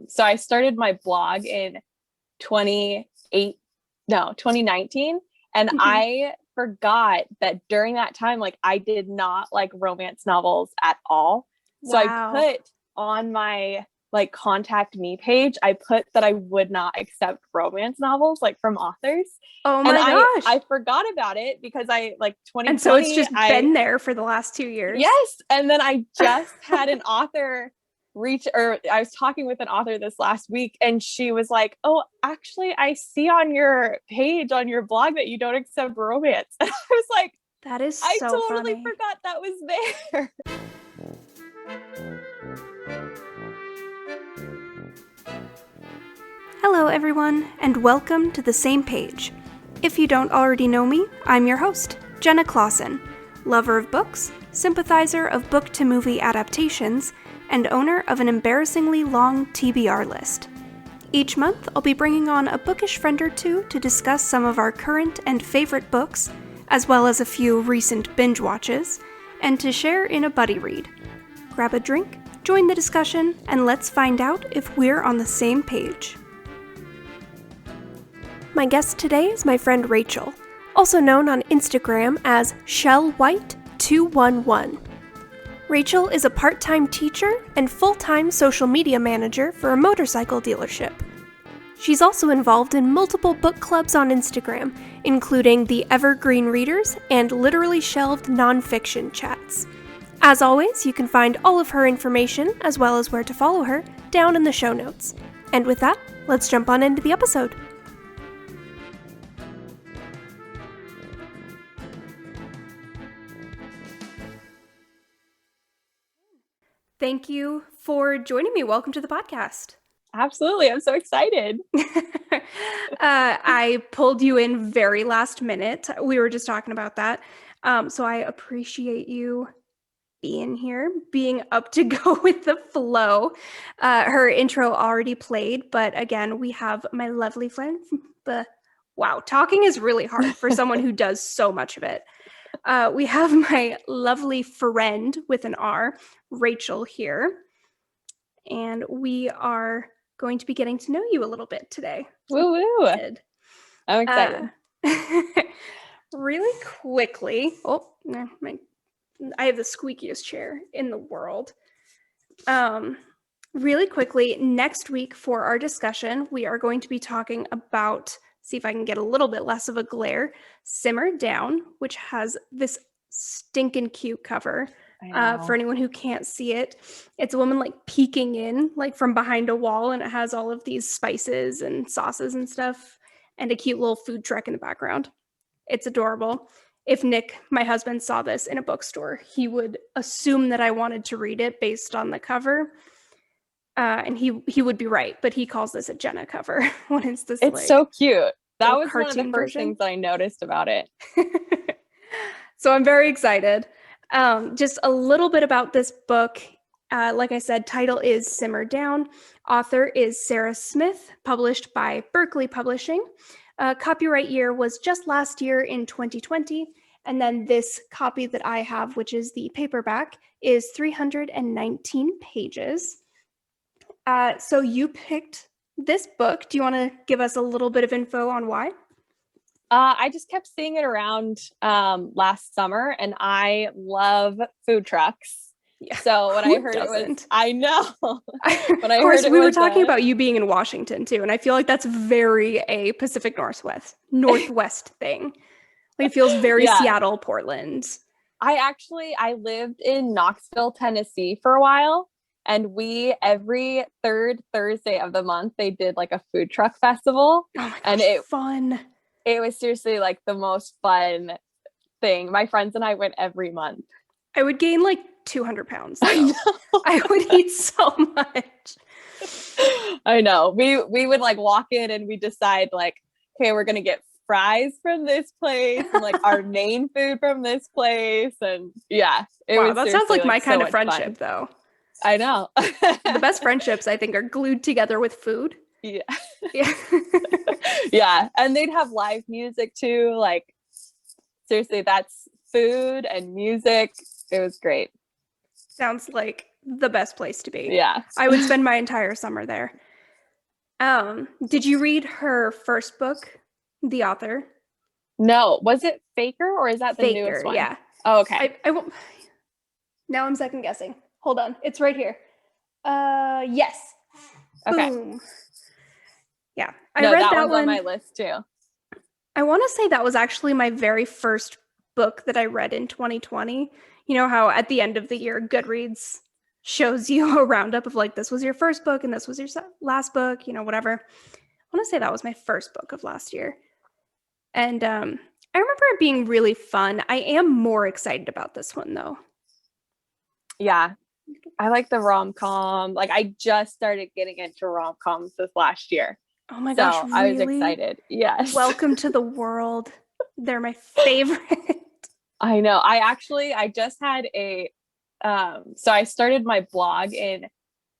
So I started my blog in 2019, and I forgot that during that time, like, I did not like romance novels at all. So I put on my like contact me page, I put that I would not accept romance novels like from authors. Oh my gosh. I forgot about it because I like 2020. And so it's just been there for the last 2 years. Yes. And then I just had an author I was talking with an author this last week, and she was like, oh, actually, I see on your page, on your blog, that you don't accept romance. And I was like, that is so I totally funny. forgot that was there. Hello, everyone, and welcome to The Same Page. If you don't already know me, I'm your host, Jenna Clausen, lover of books, sympathizer of book-to-movie adaptations, and owner of an embarrassingly long TBR list. Each month, I'll be bringing on a bookish friend or two to discuss some of our current and favorite books, as well as a few recent binge watches, and to share in a buddy read. Grab a drink, join the discussion, and let's find out if we're on the same page. My guest today is my friend Rachel, also known on Instagram as ShellWhite211. Rachel is a part-time teacher and full-time social media manager for a motorcycle dealership. She's also involved in multiple book clubs on Instagram, including the Evergreen Readers and Literally Shelved Nonfiction Chats. As always, you can find all of her information, as well as where to follow her, down in the show notes. And with that, let's jump on into the episode. Thank you for joining me. Welcome to the podcast. Absolutely. I'm so excited. I pulled you in very last minute. We were just talking about that. So I appreciate you being here, being up to go with the flow. Her intro already played, but again, we have my lovely friend. Wow, talking is really hard for someone who does so much of it. We have my lovely friend with an R, Rachel, here. And we are going to be getting to know you a little bit today. Woo woo. I'm excited. Really quickly. Oh, no, I have the squeakiest chair in the world. Really quickly, next week for our discussion, we are going to be talking about, see if I can get a little bit less of a glare, Simmer Down, which has this stinking cute cover. For anyone who can't see it, it's a woman like peeking in like from behind a wall, and it has all of these spices and sauces and stuff and a cute little food truck in the background. It's adorable. If Nick, my husband, saw this in a bookstore, he would assume that I wanted to read it based on the cover. And he would be right, but he calls this a Jenna cover when it's this. It's like, so cute. That was one of the first version. things that I noticed about it. So I'm very excited. Just a little bit about this book. Like I said, title is Simmer Down. Author is Sarah Smith, published by Berkeley Publishing. Copyright year was just last year in 2020. And then this copy that I have, which is the paperback, is 319 pages. So you picked this book. Do you want to give us a little bit of info on why? I just kept seeing it around last summer, and I love food trucks. Yeah. So when I heard it was, I know. When of course, we were talking about you being in Washington too, and I feel like that's very a Pacific Northwest thing. Like it feels very Seattle, Portland. I lived in Knoxville, Tennessee for a while, and every third Thursday of the month they did like a food truck festival. Oh my gosh, and fun. It was seriously like the most fun thing. My friends and I went every month. I would gain like 200 pounds. I would eat so much. I know. We would like walk in and we decide like, okay, we're going to get fries from this place and like our main food from this place. And yeah, that sounds like my kind of friendship though. I know. The best friendships I think are glued together with food. Yeah. Yeah. And they'd have live music too. Like seriously, that's food and music. It was great. Sounds like the best place to be. Yeah. I would spend my entire summer there. Did you read her first book, The Author? No. Was it Faker or is that the newest one? Yeah. Oh, okay. I won't. Now I'm second guessing. Hold on. It's right here. Yes. Okay. Boom. Yeah. I read that one's on my list too. I want to say that was actually my very first book that I read in 2020. You know how at the end of the year, Goodreads shows you a roundup of like, this was your first book and this was your last book, whatever. I want to say that was my first book of last year. And I remember it being really fun. I am more excited about this one though. Yeah. I like the rom-com. Like I just started getting into rom-coms this last year. Oh my gosh, really? I was excited. Yes. Welcome to the world. They're my favorite. I know. I just had so I started my blog in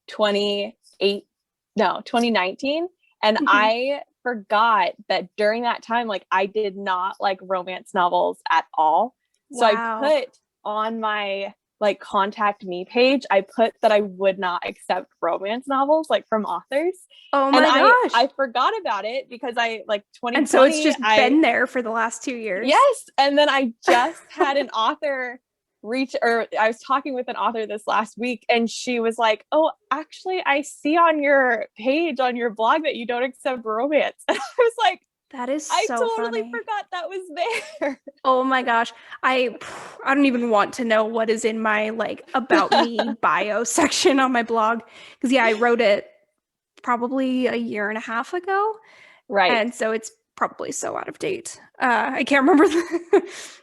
2019 and I forgot that during that time, like I did not like romance novels at all. So I put on my like contact me page, I put that I would not accept romance novels like from authors. Oh my gosh. I forgot about it because I like 2020. And so it's just been there for the last 2 years. Yes. And then I just had an author I was talking with an author this last week and she was like, oh, actually I see on your page, on your blog that you don't accept romance. And I was like, that is so I totally funny. forgot that was there. Oh my gosh. I don't even want to know what is in my like about me bio section on my blog. Because I wrote it probably a year and a half ago. Right. And so it's probably so out of date. I can't remember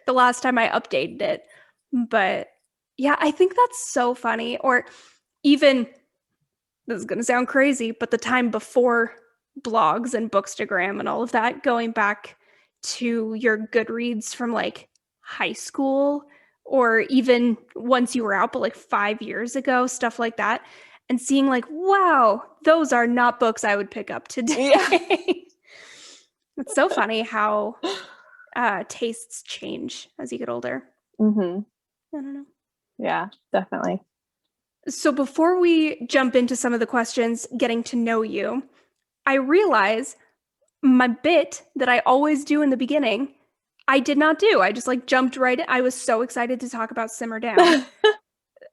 the last time I updated it. But yeah, I think that's so funny. Or even, this is going to sound crazy, but the time before blogs and Bookstagram and all of that, going back to your Goodreads from like high school or even once you were out, but like 5 years ago, stuff like that. And seeing like, wow, those are not books I would pick up today. Yeah. It's so funny how tastes change as you get older. Mm-hmm. I don't know. Yeah, definitely. So before we jump into some of the questions, getting to know you, I realize my bit that I always do in the beginning, I did not do. I just like jumped right in. I was so excited to talk about Simmer Down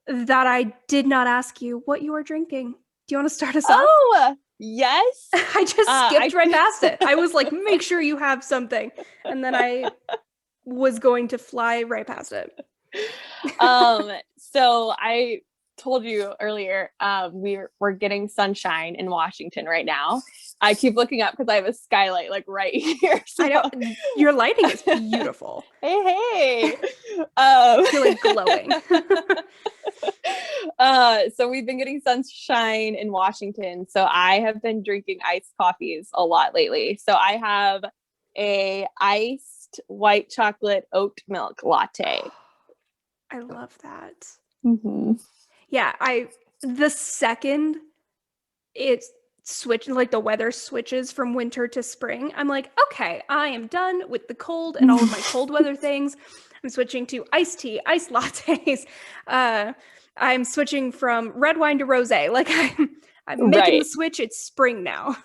that I did not ask you what you are drinking. Do you want to start us off? Oh, yes. I just skipped right past it. I was like, make sure you have something. And then I was going to fly right past it. So I told you earlier, we're getting sunshine in Washington right now. I keep looking up because I have a skylight like right here. So. I know your lighting is beautiful. Hey. You're like glowing. So we've been getting sunshine in Washington. So I have been drinking iced coffees a lot lately. So I have a iced white chocolate oat milk latte. I love that. Mm-hmm. Yeah, the second it switched, like the weather switches from winter to spring, I'm like, okay, I am done with the cold and all of my cold weather things. I'm switching to iced tea, iced lattes. I'm switching from red wine to rosé. Like I'm making the switch. It's spring now.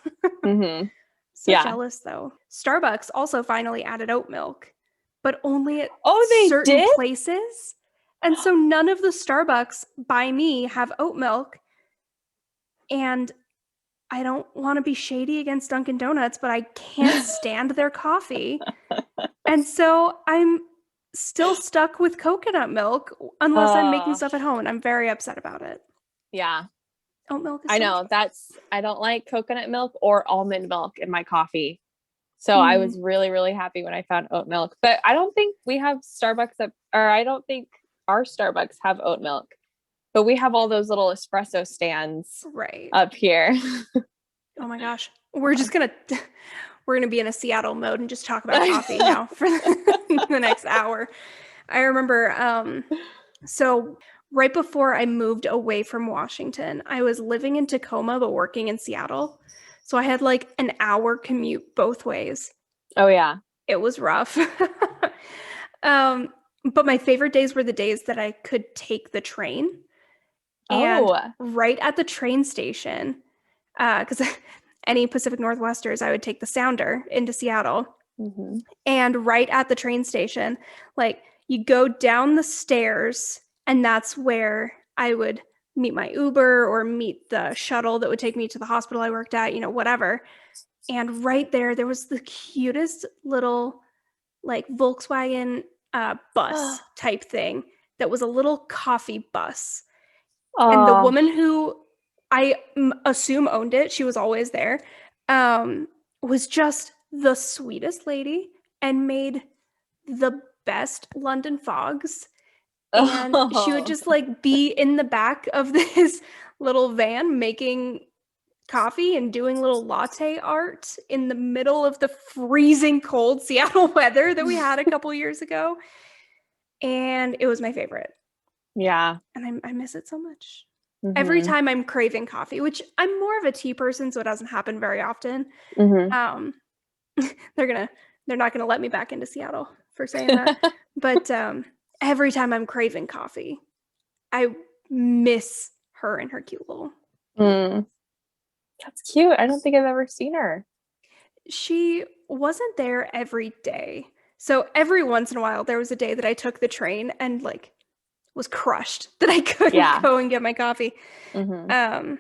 Mm-hmm. So jealous though. Starbucks also finally added oat milk, but only at certain places. And so none of the Starbucks by me have oat milk. And I don't want to be shady against Dunkin' Donuts, but I can't stand their coffee. And so I'm still stuck with coconut milk unless I'm making stuff at home. And I'm very upset about it. Yeah. Oat milk is I know. I don't like coconut milk or almond milk in my coffee. So I was really, really happy when I found oat milk. But I don't think we have Starbucks I don't think our Starbucks have oat milk, but we have all those little espresso stands up here. Oh my gosh. We're going to be in a Seattle mode and just talk about coffee now for the next hour. I remember, so right before I moved away from Washington, I was living in Tacoma, but working in Seattle. So I had like an hour commute both ways. Oh yeah. It was rough. But my favorite days were the days that I could take the train. And right at the train station, because any Pacific Northwesters, I would take the Sounder into Seattle. Mm-hmm. And right at the train station, like you go down the stairs, and that's where I would meet my Uber or meet the shuttle that would take me to the hospital I worked at, whatever. And right there was the cutest little like Volkswagen bus type thing that was a little coffee bus. And the woman who I assume owned it, she was always there, was just the sweetest lady and made the best London fogs. And she would just like be in the back of this little van making coffee and doing little latte art in the middle of the freezing cold Seattle weather that we had a couple years ago. And it was my favorite. Yeah. And I miss it so much. Mm-hmm. Every time I'm craving coffee, which I'm more of a tea person, so it doesn't happen very often. Mm-hmm. They're not gonna let me back into Seattle for saying that. But every time I'm craving coffee, I miss her and her cute little. That's cute. I don't think I've ever seen her. She wasn't there every day. So every once in a while, there was a day that I took the train and like was crushed that I couldn't go and get my coffee. Mm-hmm.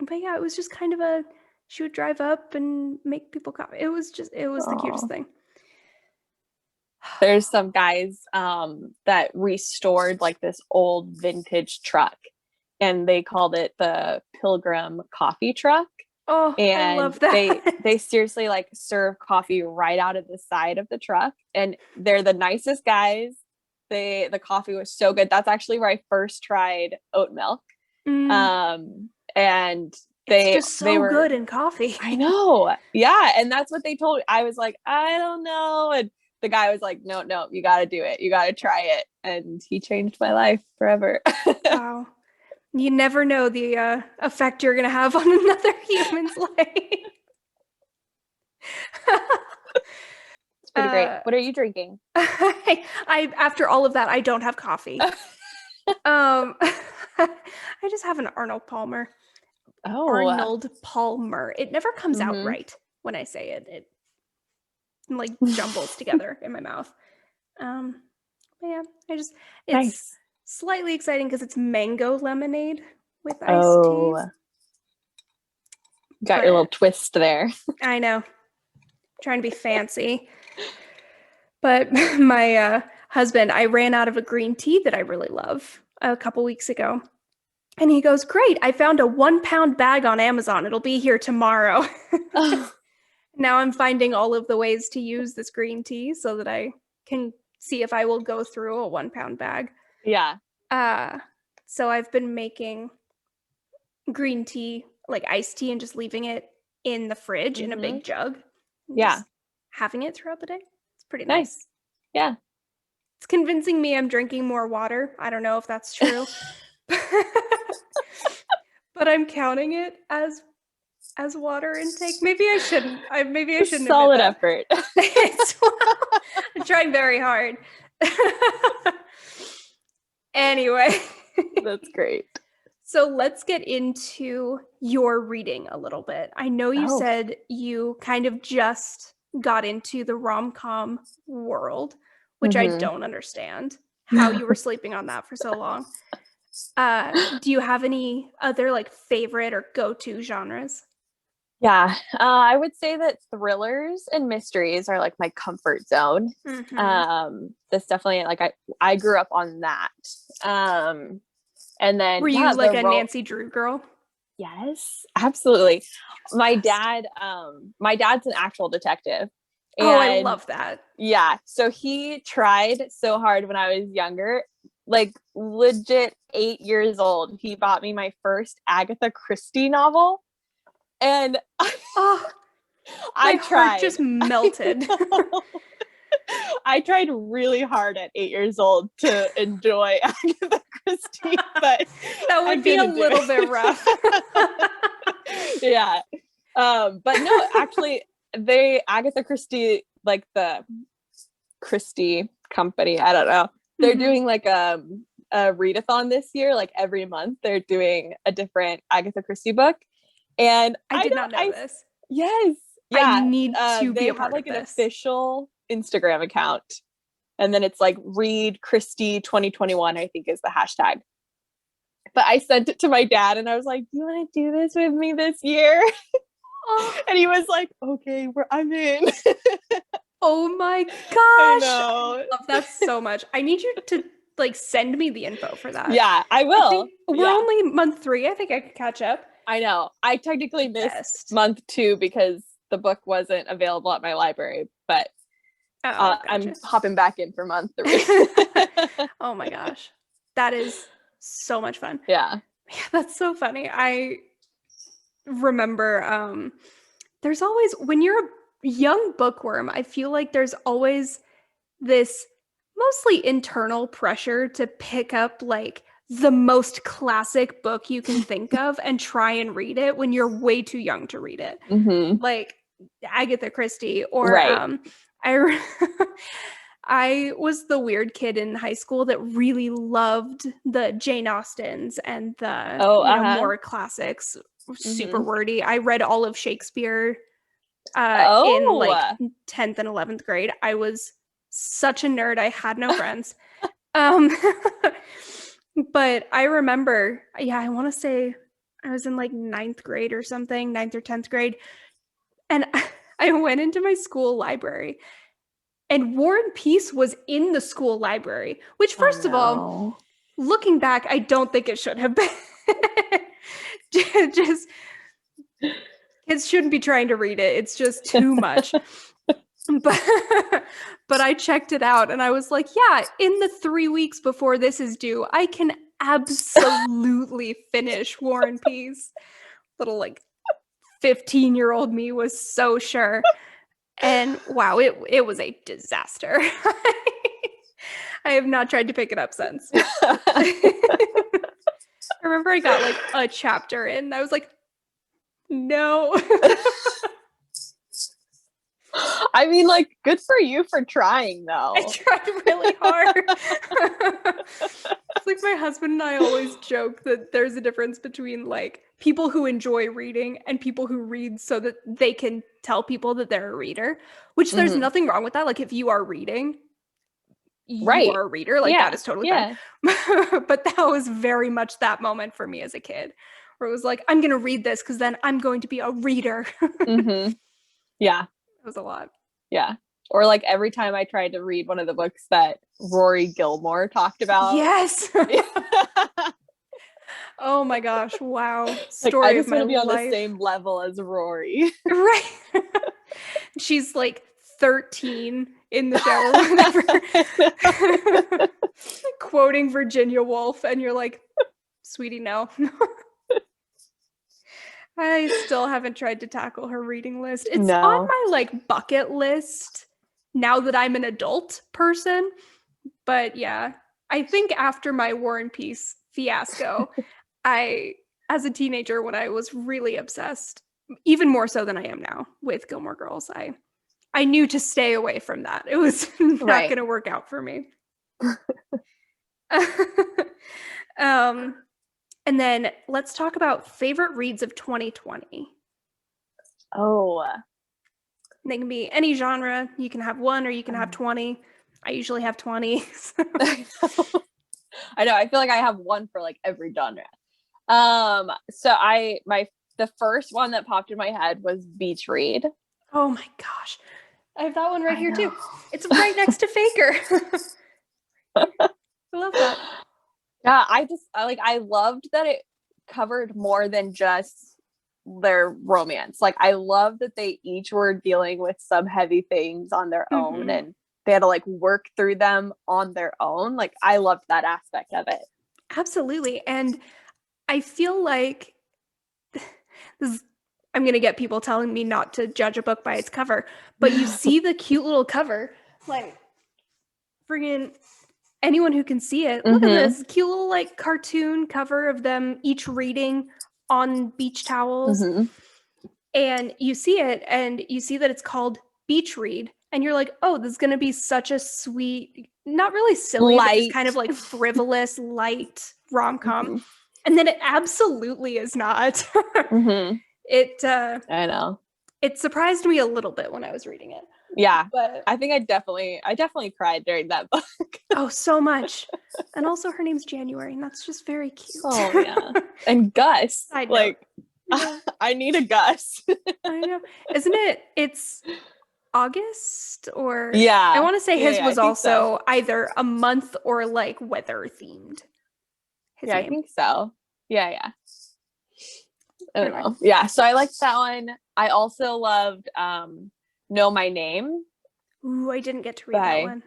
But yeah, it was just kind of she would drive up and make people coffee. It was the cutest thing. There's some guys that restored like this old vintage truck, and they called it the Pilgrim Coffee Truck. Oh, and I love that. They seriously like serve coffee right out of the side of the truck, and they're the nicest guys. The coffee was so good. That's actually where I first tried oat milk. And it's just so good in coffee. I know. Yeah. And that's what they told me. I was like, I don't know. And the guy was like, no, you got to do it. You got to try it. And he changed my life forever. Wow. You never know the effect you're going to have on another human's life. It's pretty great. What are you drinking? I after all of that, I don't have coffee. I just have an Arnold Palmer. Oh, Arnold Palmer. It never comes out right when I say it. It like jumbles together in my mouth. But yeah, it's nice. Slightly exciting because it's mango lemonade with iced teas. Got your little twist there. I know. Trying to be fancy. But my husband, I ran out of a green tea that I really love a couple weeks ago. And he goes, great, I found a 1 pound bag on Amazon. It'll be here tomorrow. Now I'm finding all of the ways to use this green tea so that I can see if I will go through a 1 pound bag. Yeah. So I've been making green tea, like iced tea, and just leaving it in the fridge in a big jug. Yeah. Having it throughout the day. It's pretty nice. Yeah. It's convincing me I'm drinking more water. I don't know if that's true. But I'm counting it as water intake. Maybe I shouldn't. Maybe I shouldn't. Solid effort. I'm trying very hard. Anyway. That's great. So let's get into your reading a little bit. I know you said you kind of just got into the rom-com world, which I don't understand how you were sleeping on that for so long. Do you have any other like favorite or go-to genres? Yeah, I would say that thrillers and mysteries are like my comfort zone. That's definitely like I grew up on that. And then were you like a Nancy Drew girl? Yes, absolutely. My dad's an actual detective. And I love that. Yeah. So he tried so hard when I was younger, like legit 8 years old. He bought me my first Agatha Christie novel. And my heart just melted. I tried really hard at 8 years old to enjoy Agatha Christie, but that would be a little bit rough. Yeah. But no, actually Agatha Christie, like the Christie company, I don't know. They're doing like a readathon this year, like every month they're doing a different Agatha Christie book. And I did not know this. Yes. Yeah. I need to be a part have like of an this. official Instagram account. And then it's like Reid Christie 2021, I think is the hashtag. But I sent it to my dad and I was like, you want to do this with me this year? Oh. And he was like, okay, I'm in. Oh my gosh. I know. I love that so much. I need you to like send me the info for that. Yeah, I will. We're only month 3. I think I could catch up. I know. I technically missed month 2 because the book wasn't available at my library, but gotcha. I'm hopping back in for month 3. Oh my gosh. That is so much fun. Yeah. That's so funny. I remember there's always, when you're a young bookworm, I feel like there's always this mostly internal pressure to pick up like the most classic book you can think of and try and read it when you're way too young to read it. Mm-hmm. Like Agatha Christie or I was the weird kid in high school that really loved the Jane Austens and the more classics, super wordy. I read all of Shakespeare in like 10th and 11th grade. I was such a nerd. I had no friends. But I remember, I want to say I was in like 9th grade or something, 9th or 10th grade. And I went into my school library and War and Peace was in the school library, which first of all, looking back, I don't think it should have been. Just kids shouldn't be trying to read it. It's just too much. But I checked it out and I was like, yeah, in the 3 weeks before this is due, I can absolutely finish War and Peace. Little like 15-year-old me was so sure. And wow, it was a disaster. I have not tried to pick it up since. I remember I got like a chapter in and I was like, no. I mean, like, good for you for trying, though. I tried really hard. It's like my husband and I always joke that there's a difference between like people who enjoy reading and people who read so that they can tell people that they're a reader, which there's nothing wrong with that. Like if you are reading, you are a reader. Like that is totally fine. But that was very much that moment for me as a kid where it was like, I'm going to read this because then I'm going to be a reader. Yeah. It was a lot. Yeah. Or like every time I tried to read one of the books that Rory Gilmore talked about. Yes. Oh my gosh. Wow. Story like, I just want to be on the same level as Rory. Right. She's like 13 in the shower or whatever. Quoting Virginia Woolf and you're like, sweetie, no. I still haven't tried to tackle her reading list. It's on my like bucket list now that I'm an adult person. But yeah, I think after my War and Peace fiasco, as a teenager, when I was really obsessed, even more so than I am now with Gilmore Girls, I knew to stay away from that. It was not going to work out for me. And then let's talk about favorite reads of 2020. Oh. They can be any genre. You can have one or you can have 20. I usually have 20. So. I know. I feel like I have one for like every genre. So the first one that popped in my head was Beach Read. Oh my gosh. I have that one right here too. It's right next to Faker. I love that. Yeah, I loved that it covered more than just their romance. Like I love that they each were dealing with some heavy things on their own and they had to like work through them on their own. Like I loved that aspect of it. Absolutely. And I feel like I'm going to get people telling me not to judge a book by its cover, but you see the cute little cover, like friggin' anyone who can see it, look at this cute little like cartoon cover of them each reading on beach towels. And you see it and you see that it's called Beach Read. And you're like, oh, this is going to be such a sweet, not really silly, but just kind of like frivolous, light rom-com. And then it absolutely is not. I know. It surprised me a little bit when I was reading it. Yeah, but I think I definitely cried during that book. Oh, so much. And also her name's January, and that's just very cute. Oh yeah. And Gus. Like yeah. I need a Gus. I know. Isn't it? It's August or yeah. I want to say his was also so. either a month or like weather themed. His name. I think so. Yeah. I don't know. Yeah, so I liked that one. I also loved Know My Name. Ooh, I didn't get to read that one.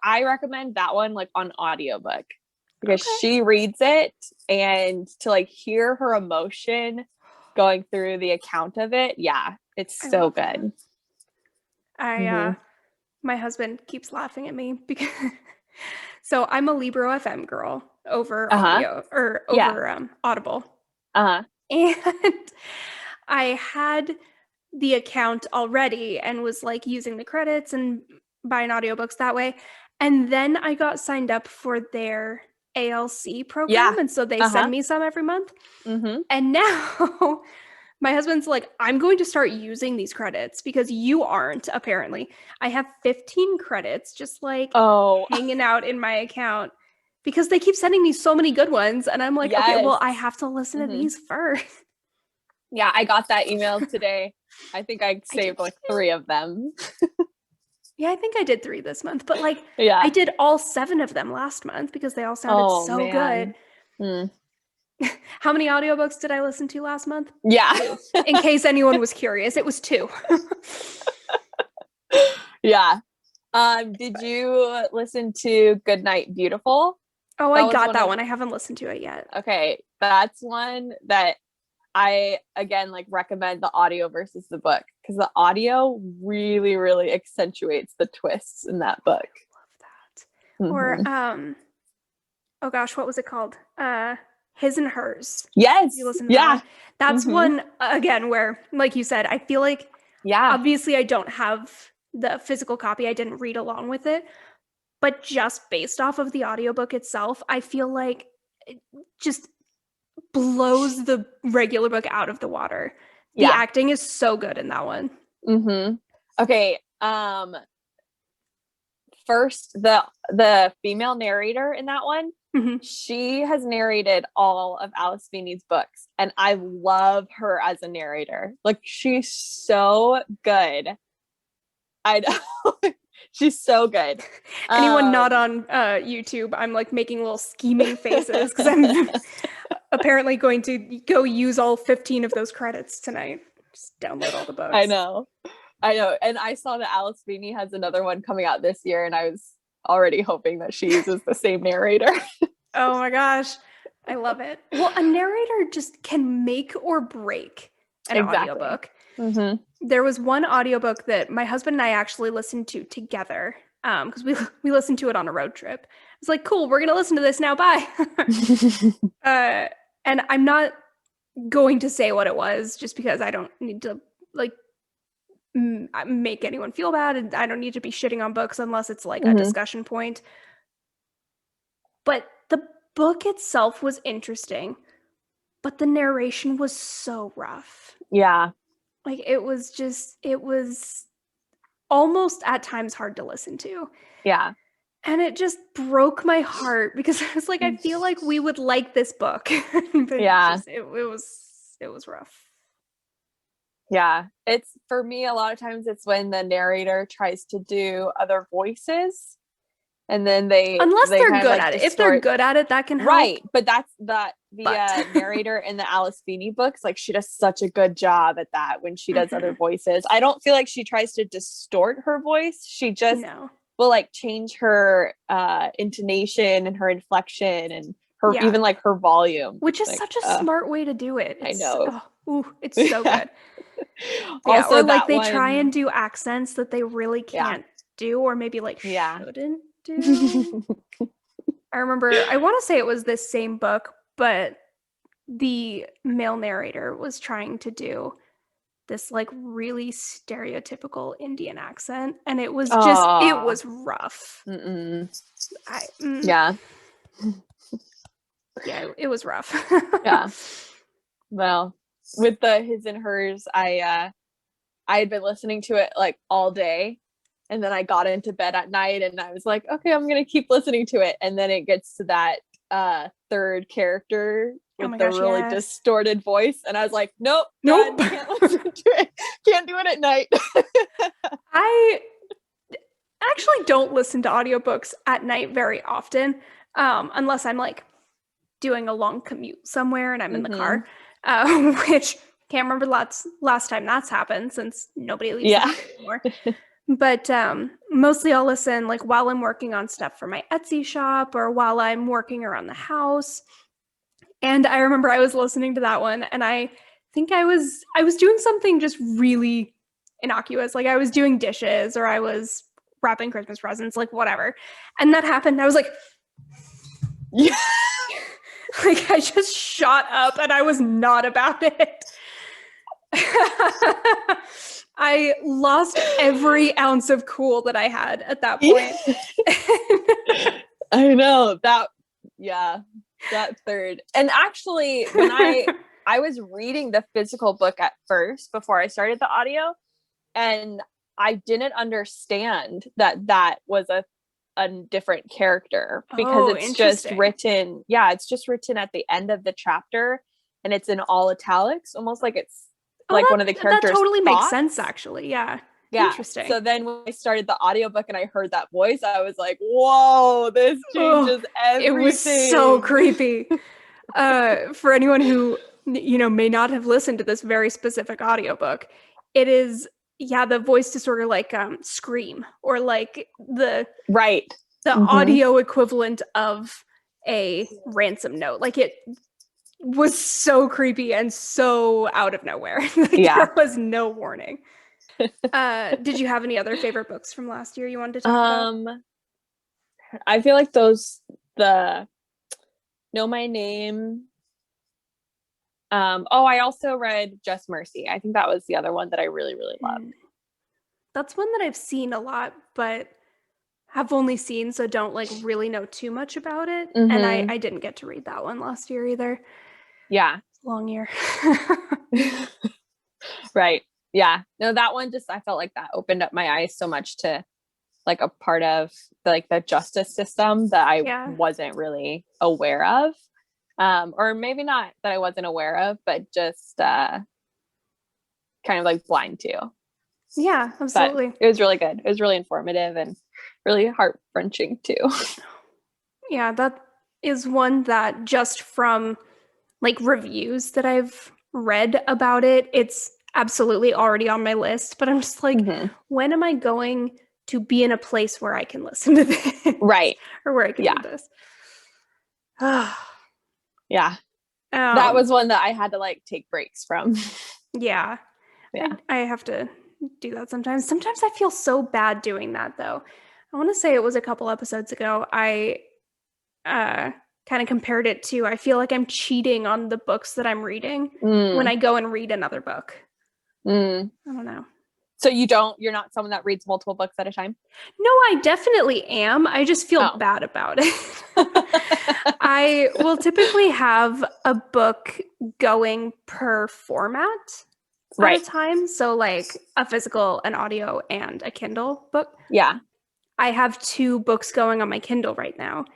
I recommend that one like on audiobook because she reads it, and to like hear her emotion going through the account of it. Yeah, it's so good. My husband keeps laughing at me because so I'm a Libro FM girl over audio or over Audible. And I had the account already and was like using the credits and buying audiobooks that way. And then I got signed up for their ALC program. And so they send me some every month. And now my husband's like, I'm going to start using these credits because you aren't, apparently. I have 15 credits just like hanging out in my account because they keep sending me so many good ones. And I'm like, okay, well, I have to listen to these first. Yeah, I got that email today. I think I saved like 3 of them. Yeah, I think I did 3 this month, but like I did all 7 of them last month because they all sounded so good. How many audiobooks did I listen to last month? Yeah. 2. In case anyone was curious, it was 2. Yeah. Did you listen to Goodnight, Beautiful? Oh, I got that one. I haven't listened to it yet. Okay, that's one that I again like recommend the audio versus the book because the audio really, really accentuates the twists in that book. I love that. Or oh gosh, what was it called? His and Hers. Yes. You listen to that one? That's one again where, like you said, I feel like obviously I don't have the physical copy. I didn't read along with it. But just based off of the audiobook itself, I feel like it just blows the regular book out of the water. The acting is so good in that one. Okay. First, the female narrator in that one, she has narrated all of Alice Feeney's books, and I love her as a narrator. Like, she's so good. I know. She's so good. Anyone not on YouTube, I'm like making little scheming faces because I'm apparently going to go use all 15 of those credits tonight. Just download all the books. I know. And I saw that Alice Feeney has another one coming out this year, and I was already hoping that she uses the same narrator. Oh my gosh. I love it. Well, a narrator just can make or break an audiobook. There was one audiobook that my husband and I actually listened to together because we listened to it on a road trip. It's like, cool, we're going to listen to this now. Bye. And I'm not going to say what it was just because I don't need to like make anyone feel bad, and I don't need to be shitting on books unless it's like a discussion point. But the book itself was interesting, but the narration was so rough. Yeah. Like it was almost at times hard to listen to. Yeah. And it just broke my heart because I was like, I feel like we would like this book. But it was rough. Yeah. It's, for me, a lot of times it's when the narrator tries to do other voices, and then unless they're good at it. If they're good at it, that can help. Right. But that's the narrator in the Alice Feeney books, like she does such a good job at that when she does other voices. I don't feel like she tries to distort her voice. She just will like change her intonation and her inflection and her even like her volume. Which is like, such a smart way to do it. I know. It's so good. Also, or like they try and do accents that they really can't do, or maybe like shouldn't do. I remember, I want to say it was this same book, but the male narrator was trying to do this like really stereotypical Indian accent, and it was just it was rough. Yeah, it was rough. Yeah. Well, with the his and hers, I had been listening to it like all day, and then I got into bed at night and I was like, okay, I'm gonna keep listening to it. And then it gets to that third character with the really distorted voice, and I was like, nope, God, can't listen to it. Can't do it at night. I actually don't listen to audiobooks at night very often, unless I'm like doing a long commute somewhere and I'm in the car, which can't remember last time that's happened since nobody leaves the house anymore. But mostly I'll listen like while I'm working on stuff for my Etsy shop or while I'm working around the house. And I remember I was listening to that one, and I think I was doing something just really innocuous, like I was doing dishes or I was wrapping Christmas presents, like whatever. And that happened. I was like, yeah. Like I just shot up and I was not about it. I lost every ounce of cool that I had at that point. I know that third. And actually, when I was reading the physical book at first before I started the audio, and I didn't understand that was a different character, because it's just written. Yeah, it's just written at the end of the chapter, and it's in all italics, almost like it's like one of the characters. That totally makes sense, actually. Yeah. Interesting. So then when I started the audiobook and I heard that voice, I was like, whoa, this changes everything. It was so creepy. For anyone who, may not have listened to this very specific audiobook, it is, the voice disorder, like Scream, or like the audio equivalent of a ransom note. Like it was so creepy and so out of nowhere. There was no warning. Did you have any other favorite books from last year you wanted to talk about? I feel like the Know My Name. I also read Just Mercy. I think that was the other one that I really, really loved. That's one that I've seen a lot, but have only seen, so don't like really know too much about it. And I didn't get to read that one last year either. Yeah. Long year. Right. Yeah. No, that one I felt like that opened up my eyes so much to like a part of the justice system that I wasn't really aware of. Or maybe not that I wasn't aware of, but just kind of like blind to. Yeah, absolutely. But it was really good. It was really informative and really heart-wrenching too. Yeah, that is one that just from like reviews that I've read about it, it's absolutely already on my list, but I'm just like, when am I going to be in a place where I can listen to this? Right. Or where I can read this? Yeah. That was one that I had to like take breaks from. Yeah. I have to do that sometimes. Sometimes I feel so bad doing that though. I want to say it was a couple episodes ago. I kind of compared it to, I feel like I'm cheating on the books that I'm reading when I go and read another book. I don't know. So you're not someone that reads multiple books at a time? No, I definitely am. I just feel bad about it. I will typically have a book going per format at a time. So like a physical, an audio, and a Kindle book. Yeah. I have 2 books going on my Kindle right now,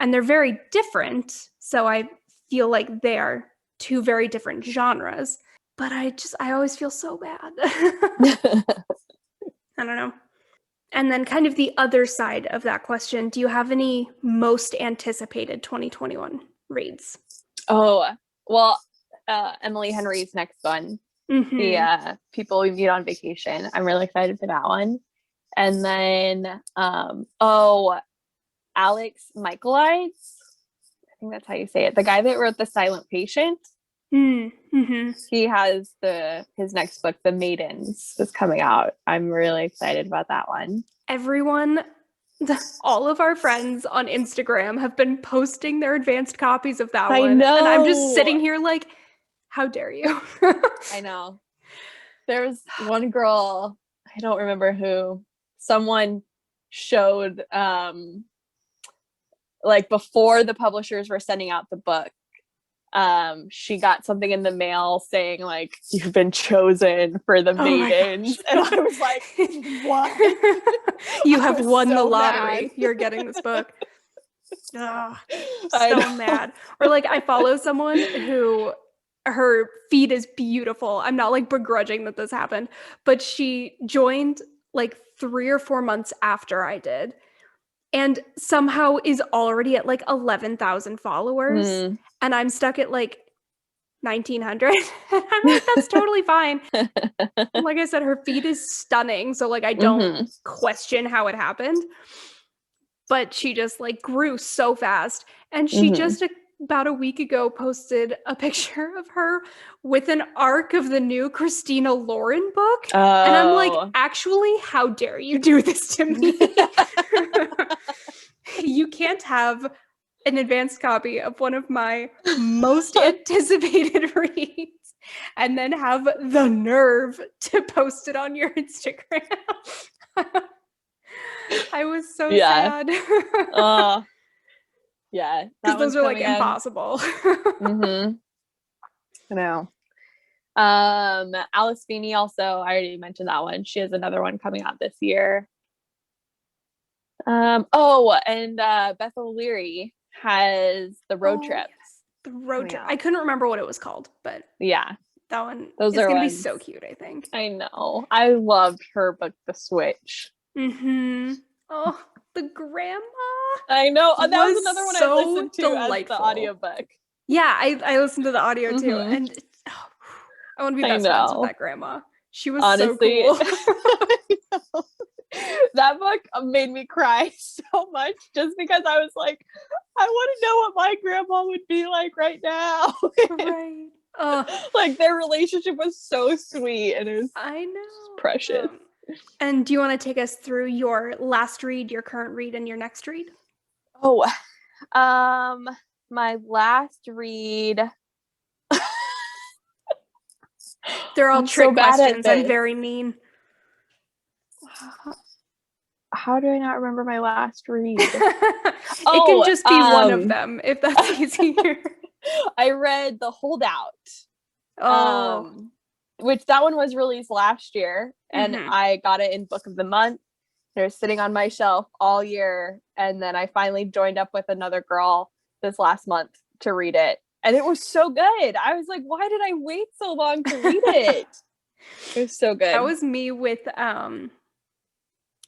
and they're very different. So I feel like they are 2 very different genres. But I always feel so bad. I don't know. And then kind of the other side of that question, do you have any most anticipated 2021 reads? Oh, well, Emily Henry's next one, the People We Meet on Vacation. I'm really excited for that one. And then, Alex Michaelides. I think that's how you say it. The guy that wrote The Silent Patient. He has his next book, The Maidens, is coming out. I'm really excited about that one. Everyone, all of our friends on Instagram have been posting their advanced copies of that one. I know. And I'm just sitting here like, how dare you? I know. There's one girl, I don't remember who, someone showed like before the publishers were sending out the book, she got something in the mail saying like, you've been chosen for the Maidens. And I was like, what? You have won the lottery. Mad. You're getting this book. Oh, so mad. Or like I follow someone who her feed is beautiful. I'm not like begrudging that this happened, but she joined like 3 or 4 months after I did and somehow is already at like 11,000 followers. And I'm stuck at like 1,900. I'm like, that's totally fine. Like I said, her feed is stunning. So like I don't question how it happened. But she just like grew so fast. And she just about a week ago posted a picture of her with an arc of the new Christina Lauren book. And I'm like, actually, how dare you do this to me? You can't have an advanced copy of one of my most anticipated reads and then have the nerve to post it on your Instagram. I was so sad. Yeah. Because those are like impossible. I know. Alice Feeney also, I already mentioned that one. She has another one coming out this year. And Beth O'Leary has the road trip. Yes. The road trip. I couldn't remember what it was called, but yeah, that one is gonna be so cute, I think. I know. I loved her book, The Switch. Oh, the grandma. I know. That was another one I listened to delightful. as the audiobook. Yeah, I listened to the audio too, and I want to be best friends with that grandma. She was honestly so cool. That book made me cry so much just because I was like, I want to know what my grandma would be like right now. Right. Like their relationship was so sweet and it was precious. And do you want to take us through your last read, your current read, and your next read? My last read. They're all trick questions. I'm very mean. How do I not remember my last read? It can just be one of them, if that's easier. I read The Holdout. Which that one was released last year, and I got it in Book of the Month. It was sitting on my shelf all year, and then I finally joined up with another girl this last month to read it. And it was so good. I was like, why did I wait so long to read it? It was so good. That was me with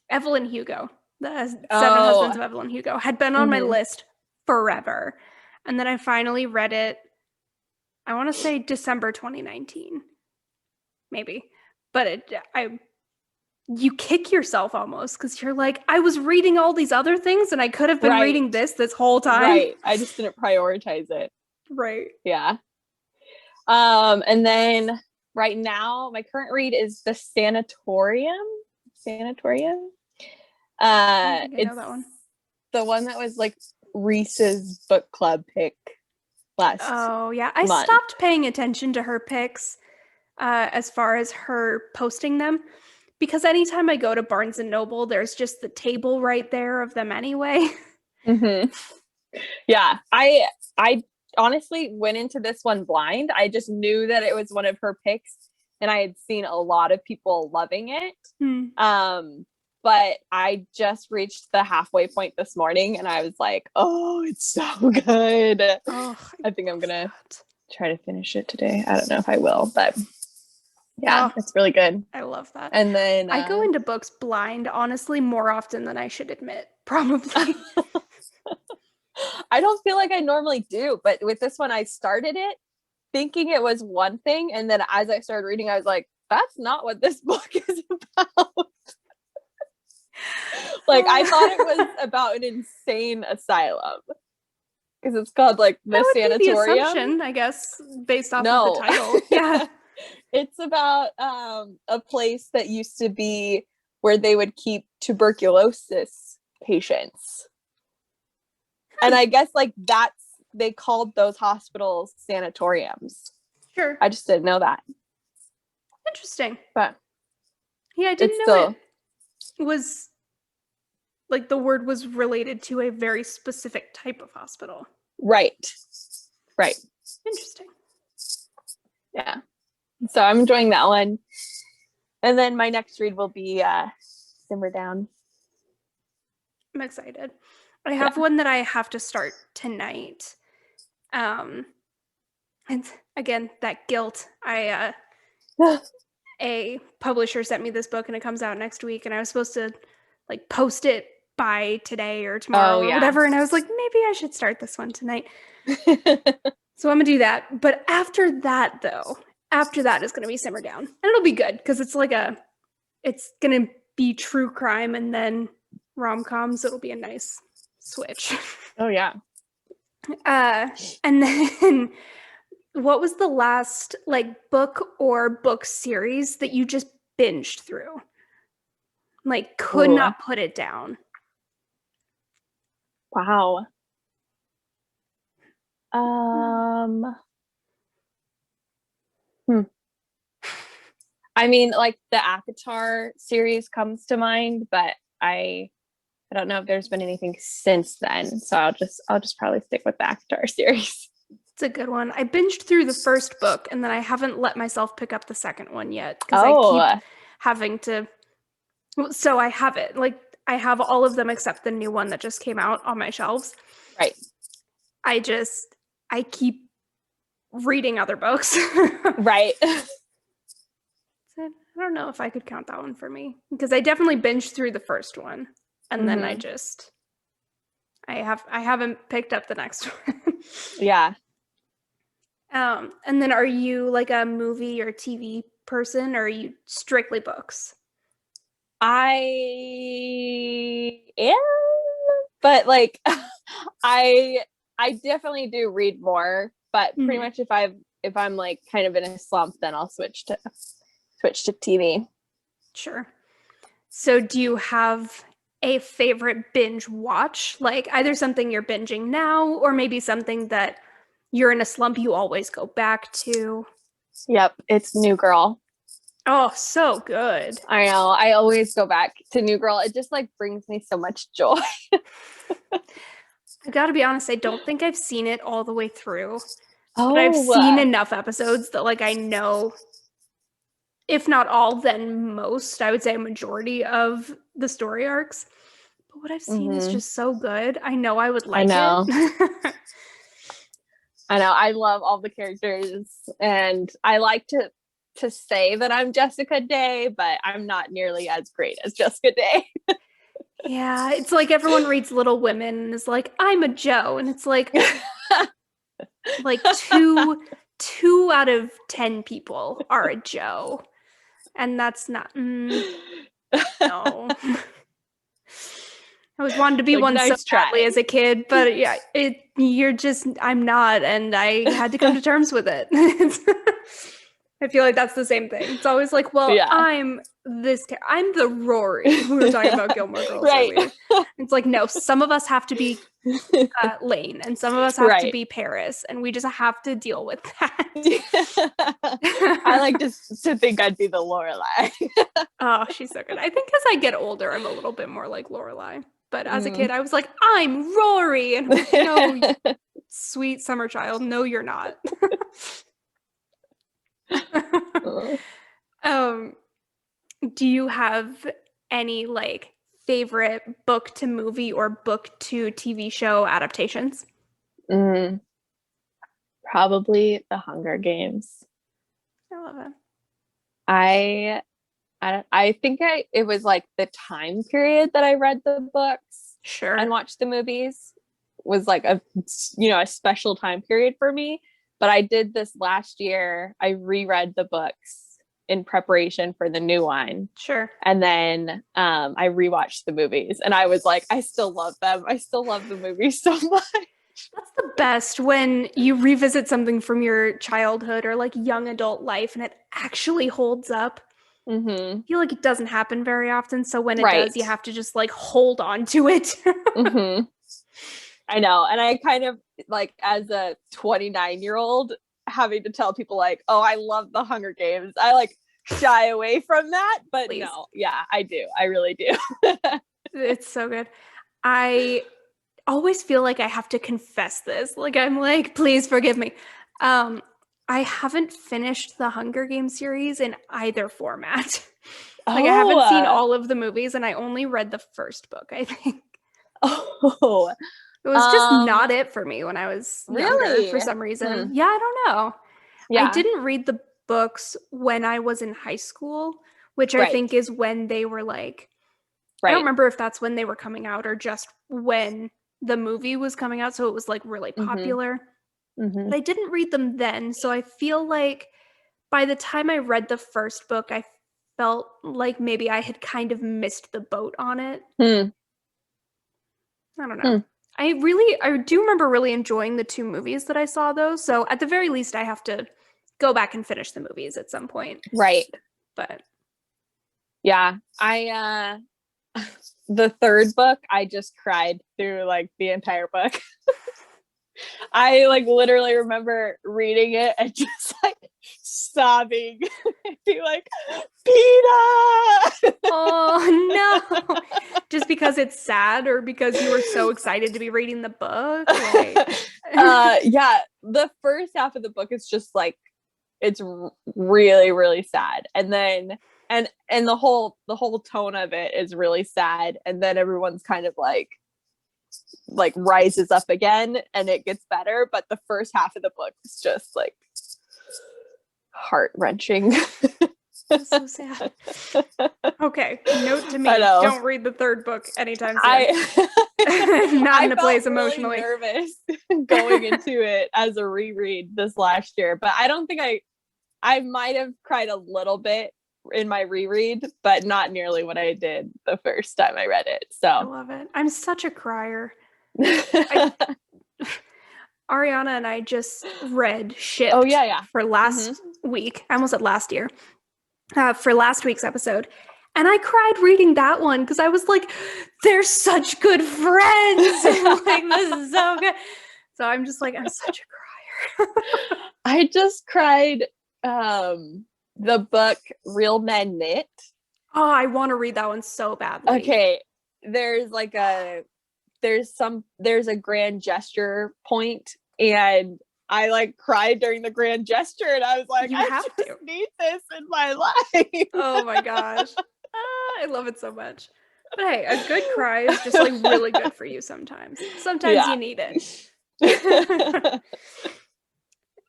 Evelyn Hugo. The Seven Husbands of Evelyn Hugo had been on my list forever. And then I finally read it, I want to say December 2019. Maybe. But you kick yourself almost because you're like, I was reading all these other things and I could have been reading this whole time. Right. I just didn't prioritize it. Right. Yeah. And then right now, my current read is The Sanatorium. I know that one. The one that was like Reese's book club pick last month. I stopped paying attention to her picks as far as her posting them because anytime I go to Barnes and Noble, there's just the table right there of them anyway. Yeah, I honestly went into this one blind. I just knew that it was one of her picks and I had seen a lot of people loving it. But I just reached the halfway point this morning and I was like, oh, it's so good. I think I'm gonna try to finish it today. I don't know if I will, but yeah, it's really good. I love that. And then I go into books blind, honestly, more often than I should admit, probably. I don't feel like I normally do, but with this one, I started it thinking it was one thing. And then as I started reading, I was like, that's not what this book is about. Like, I thought it was about an insane asylum. Because it's called, like, the Sanatorium. Be the assumption, I guess, based off of the title. Yeah. It's about a place that used to be where they would keep tuberculosis patients. And I guess, like, they called those hospitals sanatoriums. Sure. I just didn't know that. Interesting. But yeah, I didn't know it was, like, the word was related to a very specific type of hospital. Right. Interesting. Yeah. So I'm enjoying that one. And then my next read will be Simmer Down. I'm excited. I have one that I have to start tonight. And again, that guilt. A publisher sent me this book and it comes out next week, and I was supposed to like post it by today or tomorrow or whatever, and I was like, maybe I should start this one tonight. So I'm gonna do that. But after that is gonna be Simmer Down, and it'll be good because it's like it's gonna be true crime and then rom-coms. It'll be a nice switch. Oh yeah. And then what was the last like book or book series that you just binged through? Like could not put it down. Wow. I mean, like the ACOTAR series comes to mind, but I don't know if there's been anything since then. So I'll just probably stick with the ACOTAR series. It's a good one. I binged through the first book and then I haven't let myself pick up the second one yet because I keep having to. So I have it. Like I have all of them except the new one that just came out on my shelves. Right. I keep reading other books. Right. So I don't know if I could count that one for me because I definitely binged through the first one and then I haven't picked up the next one. Yeah. And then are you like a movie or TV person, or are you strictly books? I am, but like I definitely do read more, but pretty much if I'm like kind of in a slump, then I'll switch to TV. Sure. So do you have a favorite binge watch? Like either something you're binging now or maybe something that you're in a slump you always go back to? Yep, it's New Girl. Oh, so good. I know. I always go back to New Girl. It just like brings me so much joy. I gotta be honest, I don't think I've seen it all the way through. Oh, but I've seen enough episodes that like I know, if not all, then most, I would say a majority of the story arcs. But what I've seen is just so good. I know I would like it. I know. I love all the characters, and I like to say that I'm Jessica Day, but I'm not nearly as great as Jessica Day. Yeah, it's like everyone reads Little Women and is like, I'm a Jo, and it's like two out of 10 people are a Jo, and that's not no. I was wanted to be one so badly as a kid, but yeah, I'm not, and I had to come to terms with it. I feel like that's the same thing. It's always like, well, yeah. I'm the Rory. We were talking about Gilmore Girls earlier. It's like, no, some of us have to be Lane, and some of us have to be Pearse, and we just have to deal with that. I like to think I'd be the Lorelai. Oh, she's so good. I think as I get older, I'm a little bit more like Lorelai. But as a kid, I was like, I'm Rory. And I'm like, no, sweet summer child. No, you're not. Do you have any like favorite book to movie or book to TV show adaptations? Probably The Hunger Games. I love it. I think it was like the time period that I read the books and watched the movies was like a special time period for me. But I did this last year. I reread the books in preparation for the new one. Sure. And then I rewatched the movies, and I was like, I still love them. I still love the movies so much. That's the best, when you revisit something from your childhood or like young adult life and it actually holds up. I feel like it doesn't happen very often. So when it does, you have to just like hold on to it. I know. And I kind of like, as a 29-year-old, having to tell people like, oh, I love The Hunger Games, I like shy away from that. But please. No, yeah, I do. I really do. It's so good. I always feel like I have to confess this. Like, I'm like, please forgive me. I haven't finished the Hunger Games series in either format. Like, Oh, I haven't seen all of the movies, and I only read the first book, I think. Oh. It was just not it for me when I was younger for some reason. Yeah, I don't know. Yeah. I didn't read the books when I was in high school, which I think is when they were like, I don't remember if that's when they were coming out or just when the movie was coming out, so it was like really popular. But I didn't read them then, so I feel like by the time I read the first book, I felt like maybe I had kind of missed the boat on it. I don't know. I do remember really enjoying the 2 movies that I saw, though, so at the very least I have to go back and finish the movies at some point. Right. But yeah, the third book, I just cried through like the entire book. I like literally remember reading it and just like sobbing and be like, Peeta! Oh no. Just because it's sad or because you were so excited to be reading the book? Yeah, the first half of the book is just like, it's really, really sad. And then and the whole tone of it is really sad. And then everyone's kind of like rises up again and it gets better. But the first half of the book is just like heart-wrenching. That's so sad. Okay, note to me: don't read the third book anytime soon. Not in a place emotionally. Really nervous going into it as a reread this last year, but I don't think I might have cried a little bit in my reread, but not nearly what I did the first time I read it. So I love it. I'm such a crier. Ariana and I just read Shipped for last week. I almost said last year. For last week's episode. And I cried reading that one because I was like, they're such good friends. Like, this is so good. So I'm just like, I'm such a crier. I just cried the book Real Men Knit. Oh, I want to read that one so badly. Okay. There's a grand gesture point, and I like cried during the grand gesture, and I was like, I just need this in my life. Oh my gosh. I love it so much. But hey, a good cry is just like really good for you sometimes. Sometimes you need it.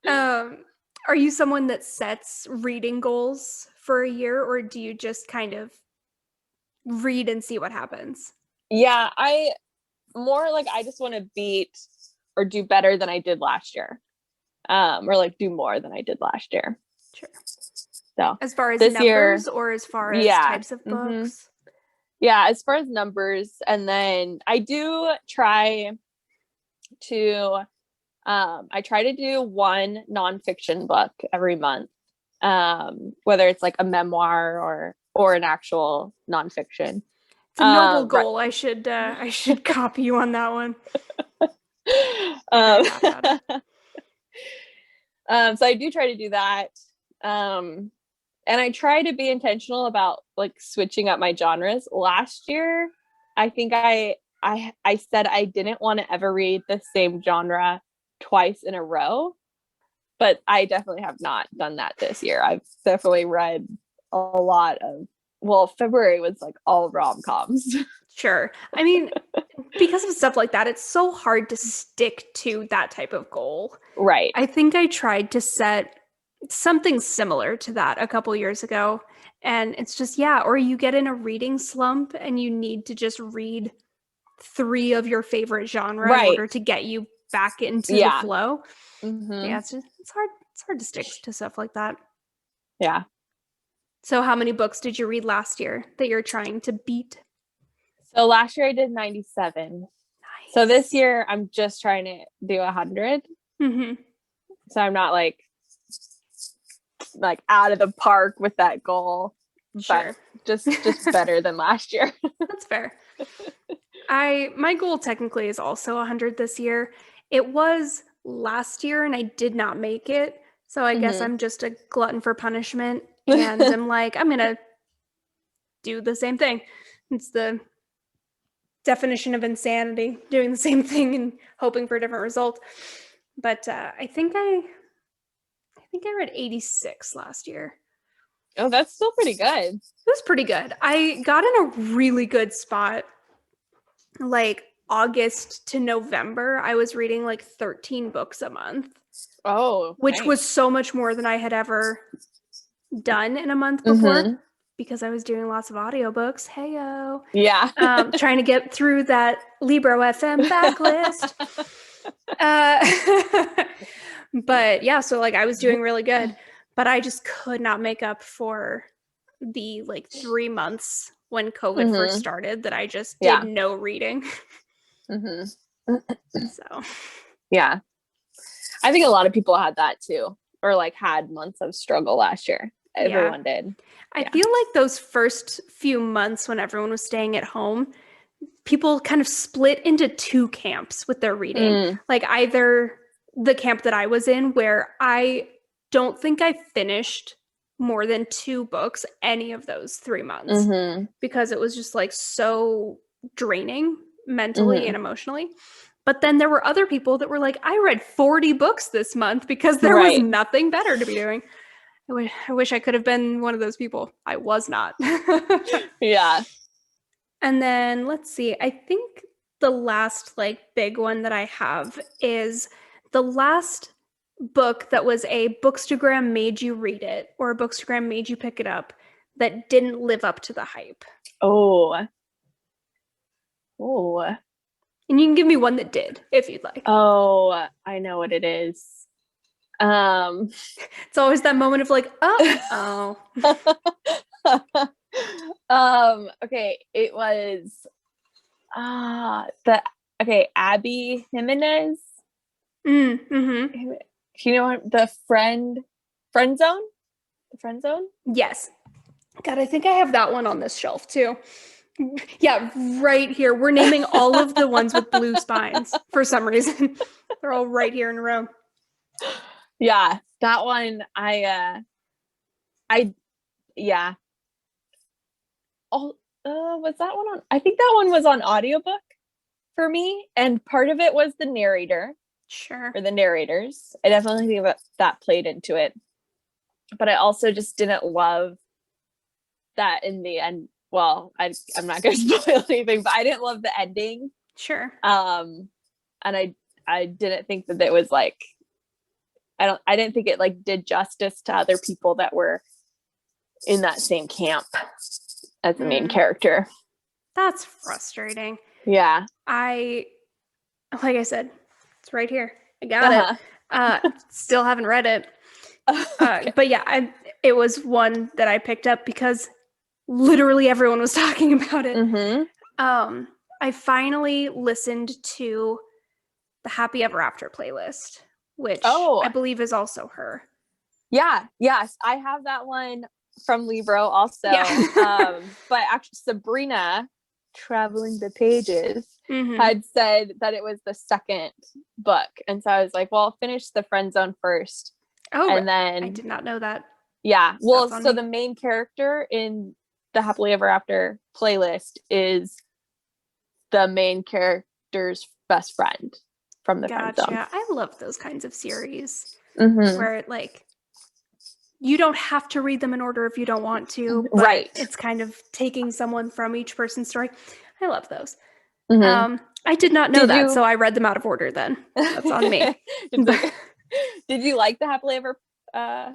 Are you someone that sets reading goals for a year, or do you just kind of read and see what happens? Yeah, I just want to beat or do better than I did last year. Or like do more than I did last year. Sure. So as far as numbers year, or as far as types of books? Yeah, as far as numbers. And then I do try to do one nonfiction book every month. Whether it's like a memoir or an actual nonfiction. It's a noble goal. I should copy you on that one. So I do try to do that. And I try to be intentional about like switching up my genres. Last year, I think I said I didn't want to ever read the same genre twice in a row, but I definitely have not done that this year. I've definitely read a lot of, February was like all rom-coms. Sure. I mean, because of stuff like that, it's so hard to stick to that type of goal. Right. I think I tried to set something similar to that a couple years ago, and it's just, or you get in a reading slump and you need to just read 3 of your favorite genre in order to get you back into the flow. Yeah, it's hard to stick to stuff like that. Yeah. So how many books did you read last year that you're trying to beat? So last year I did 97. Nice. So this year I'm just trying to do 100. So I'm not like out of the park with that goal. Sure. But just better than last year. That's fair. My goal technically is also 100 this year. It was last year and I did not make it. So I guess I'm just a glutton for punishment. And I'm like, I'm going to do the same thing. It's the definition of insanity, doing the same thing and hoping for a different result. But I think I think I read 86 last year. Oh, that's still pretty good. It was pretty good. I got in a really good spot. Like August to November, I was reading like 13 books a month. Oh, which nice. was so much more than I had ever done in a month before because I was doing lots of audiobooks. Heyo. Yeah. Trying to get through that Libro FM backlist. But yeah, so like I was doing really good, but I just could not make up for the like 3 months when COVID first started that I just did no reading. So yeah, I think a lot of people had that too, or like had months of struggle last year. Everyone did. I feel like those first few months when everyone was staying at home, people kind of split into 2 camps with their reading. Like either the camp that I was in, where I don't think I finished more than 2 books any of those 3 months because it was just like so draining mentally and emotionally. But then there were other people that were like, I read 40 books this month because there was nothing better to be doing. I wish I could have been one of those people. I was not. Yeah. And then let's see. I think the last like big one that I have is the last book that was a Bookstagram made you read it or a Bookstagram made you pick it up that didn't live up to the hype. Oh. And you can give me one that did if you'd like. Oh, I know what it is. It's always that moment of like, oh. Okay, it was Abby Jimenez. Do you know what the friend zone? The friend zone? Yes. God, I think I have that one on this shelf too. Yeah, right here. We're naming all of the ones with blue spines for some reason. They're all right here in a row. Yeah, that one was that one on? I think that one was on audiobook for me, and part of it was the narrator. Sure. Or the narrators. I definitely think that played into it. But I also just didn't love that in the end. Well, I'm not going to spoil anything, but I didn't love the ending. Sure. And I didn't think that it was like, I didn't think it like did justice to other people that were in that same camp as the main character. That's frustrating. Yeah. Like I said, it's right here. I got it. Still haven't read it. Okay. But yeah, it was one that I picked up because literally everyone was talking about it. I finally listened to the Happy Ever After playlist, which I believe is also her. Yeah. Yes. I have that one from Libro also. Yeah. But actually Sabrina, Traveling the Pages, had said that it was the second book. And so I was like, well, I'll finish the friend zone first. Oh, and then I did not know that. Yeah. Well, so the main character in the Happily Ever After playlist is the main character's best friend from the friend zone. Yeah, I love those kinds of series where it like you don't have to read them in order if you don't want to, but it's kind of taking someone from each person's story. I love those. I did not know that, so I read them out of order then. That's on me. Did you like the Happily Ever I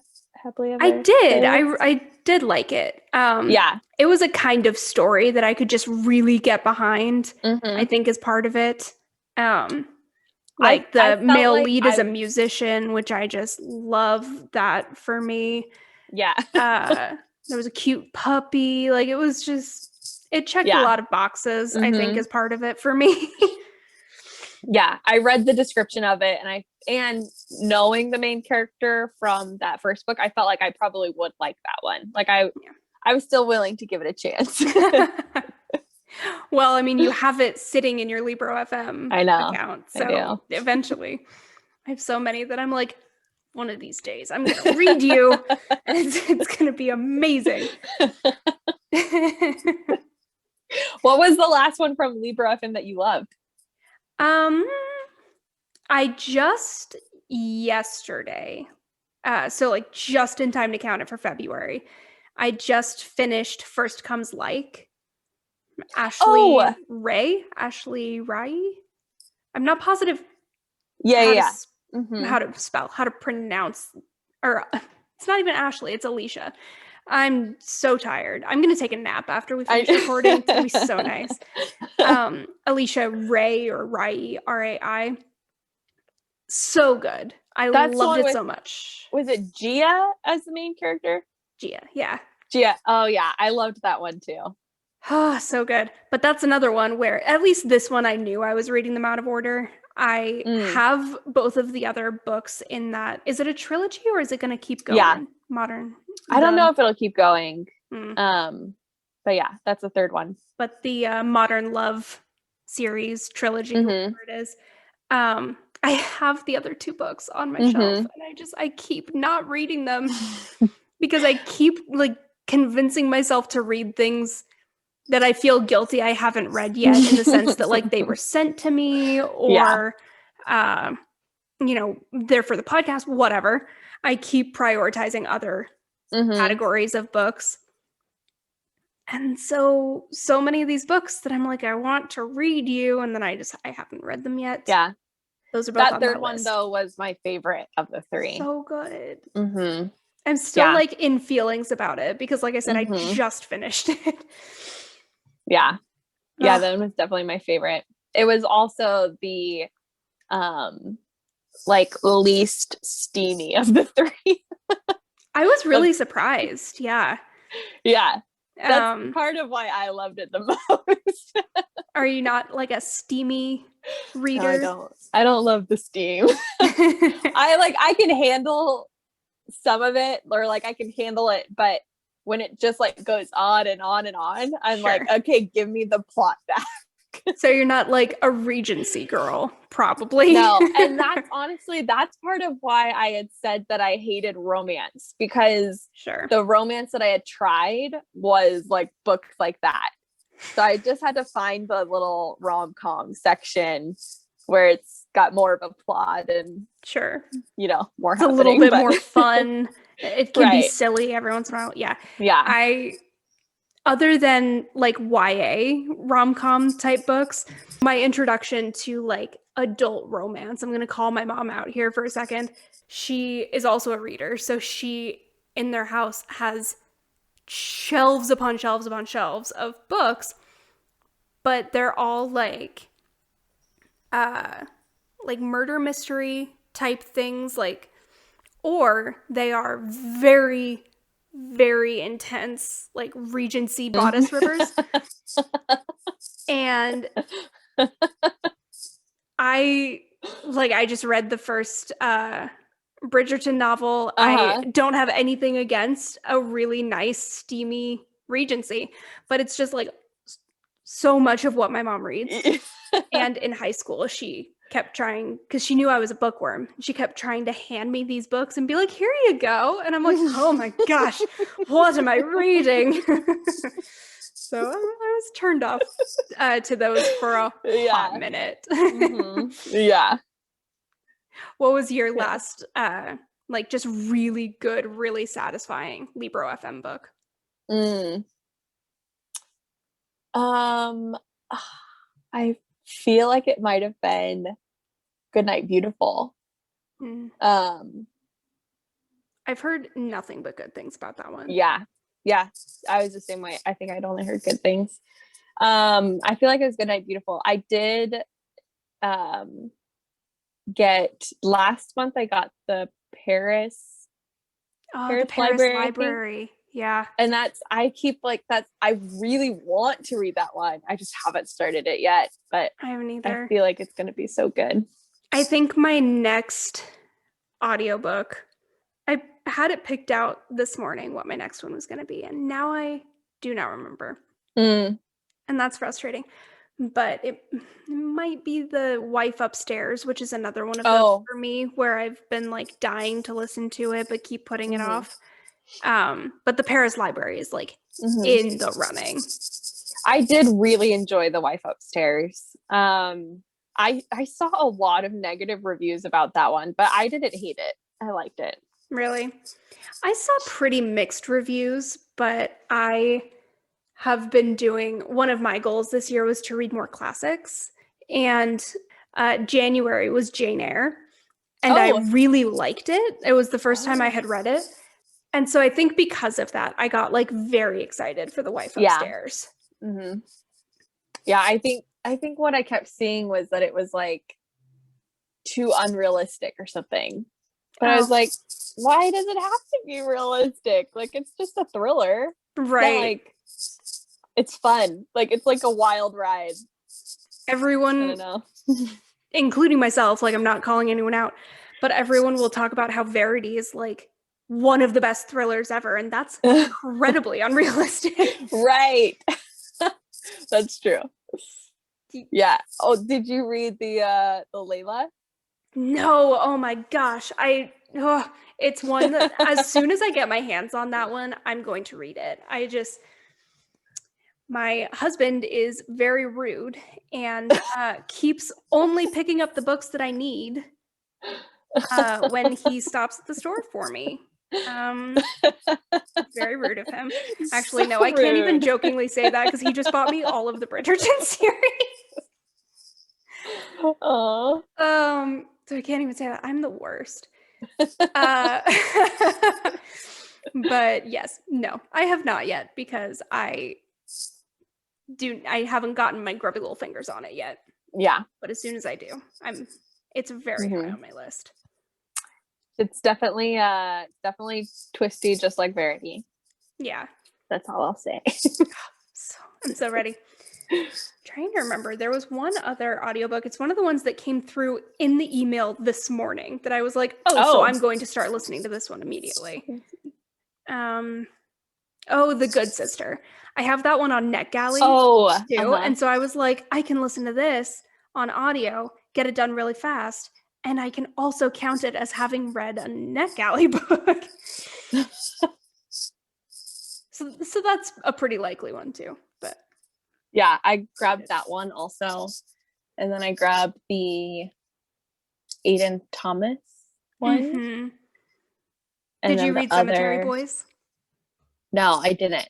did. I did like it. Yeah. It was a kind of story that I could just really get behind, I think is part of it. Like the male lead is a musician, which I just love that for me. Yeah. There was a cute puppy. Like it was just, it checked a lot of boxes, I think, as part of it for me. Yeah, I read the description of it, and knowing the main character from that first book, I felt like I probably would like that one. Like I was still willing to give it a chance. Well, I mean, you have it sitting in your Libro FM account, so eventually, I have so many that I'm like, one of these days, I'm gonna read you, and it's gonna be amazing. What was the last one from Libro FM that you loved? I just yesterday So like just in time to count it for February. I just finished First Comes Like. Ashley Ray. I'm not positive. How to pronounce, or it's not even Ashley, it's Alicia. I'm so tired. I'm gonna take a nap after we finish recording. It's gonna be so nice. Alicia Ray, or Rai, Rai. So good. I loved it so much. Was it Gia as the main character? Gia, yeah. Gia. Oh yeah, I loved that one too. Oh, so good. But that's another one where, at least this one, I knew I was reading them out of order. I have both of the other books in that. Is it a trilogy, or is it going to keep going? Yeah. Modern. I don't know if it'll keep going. But yeah, that's the third one. But the Modern Love series trilogy, whatever it is. I have the other two books on my shelf, and I keep not reading them because I keep like convincing myself to read things that I feel guilty I haven't read yet, in the sense that like they were sent to me, or you know, they're for the podcast, whatever. I keep prioritizing other categories of books. And so many of these books that I'm like, I want to read you, and then I haven't read them yet. Yeah. Those are both that third one though was my favorite of the three. So good. I'm still like in feelings about it because, like I said, I just finished it. Yeah, that one was definitely my favorite. It was also the like least steamy of the three. I was really surprised. Yeah. That's part of why I loved it the most. Are you not like a steamy reader? No, I don't love the steam. I can handle some of it, or like I can handle it, but when it just like goes on and on and on, I'm like, okay, give me the plot back. So you're not like a Regency girl, probably. No, and that's part of why I had said that I hated romance, because the romance that I had tried was like books like that. So I just had to find the little rom-com section where it's got more of a plot and you know, more it's a little bit more fun. It can be silly every once in a while. Yeah. Other than like YA rom-com type books, my introduction to like adult romance, I'm going to call my mom out here for a second. She is also a reader. So she, in their house, has shelves upon shelves upon shelves of books, but they're all like murder mystery type things, like, or they are very, very intense, like Regency bodice rippers. And I just read the first Bridgerton novel. I don't have anything against a really nice, steamy Regency, but it's just like so much of what my mom reads. And in high school, she kept trying, because she knew I was a bookworm, she kept trying to hand me these books and be like, here you go. And I'm like, oh my gosh, what am I reading? So I was turned off to those for a hot minute. Yeah. What was your last, like, just really good, really satisfying Libro FM book? I feel like it might have been Goodnight, Beautiful. I've heard nothing but good things about that one. Yeah, I was the same way. I think I'd only heard good things. I feel like it was Goodnight, Beautiful. I did get last month. I got the Pearse library. Yeah, and I really want to read that one. I just haven't started it yet, but I haven't either. I feel like it's going to be so good. I think my next audiobook, I had it picked out this morning what my next one was going to be, and now I do not remember. And that's frustrating. But it might be The Wife Upstairs, which is another one of those for me, where I've been like dying to listen to it but keep putting it off. But the Paris Library is like in the running. I did really enjoy The Wife Upstairs. I saw a lot of negative reviews about that one, but I didn't hate it. I liked it. Really? I saw pretty mixed reviews, but I have been doing, one of my goals this year was to read more classics, and January was Jane Eyre, and I really liked it. It was the first time I had read it. And so I think because of that, I got like very excited for The Wife Upstairs. Mm-hmm. Yeah, I think what I kept seeing was that it was like too unrealistic or something. But I was like, why does it have to be realistic? Like, it's just a thriller. Right. Like, it's fun. Like, it's like a wild ride. Everyone, I don't know. including myself, like I'm not calling anyone out, but everyone will talk about how Verity is like one of the best thrillers ever, and that's incredibly unrealistic. Right. That's true. Yeah. Oh, did you read the Layla? No. Oh my gosh. It's one that as soon as I get my hands on that one, I'm going to read it. My husband is very rude and keeps only picking up the books that I need when he stops at the store for me. Very rude of him. Actually, so no, I can't even jokingly say that because he just bought me all of the Bridgerton series. Oh. So I can't even say that. I'm the worst. But yes, no, I have not yet because I haven't gotten my grubby little fingers on it yet. Yeah. But as soon as I do, it's very high on my list. It's definitely twisty, just like Verity. Yeah. That's all I'll say. I'm so ready. Trying to remember, there was one other audiobook. It's one of the ones that came through in the email this morning that I was like, so I'm going to start listening to this one immediately. The Good Sister. I have that one on NetGalley too. And so I was like, I can listen to this on audio, get it done really fast, and I can also count it as having read a NetGalley book. So that's a pretty likely one too. But yeah, I grabbed that one also. And then I grabbed the Aidan Thomas one. Mm-hmm. Did you read Cemetery Boys? No, I didn't.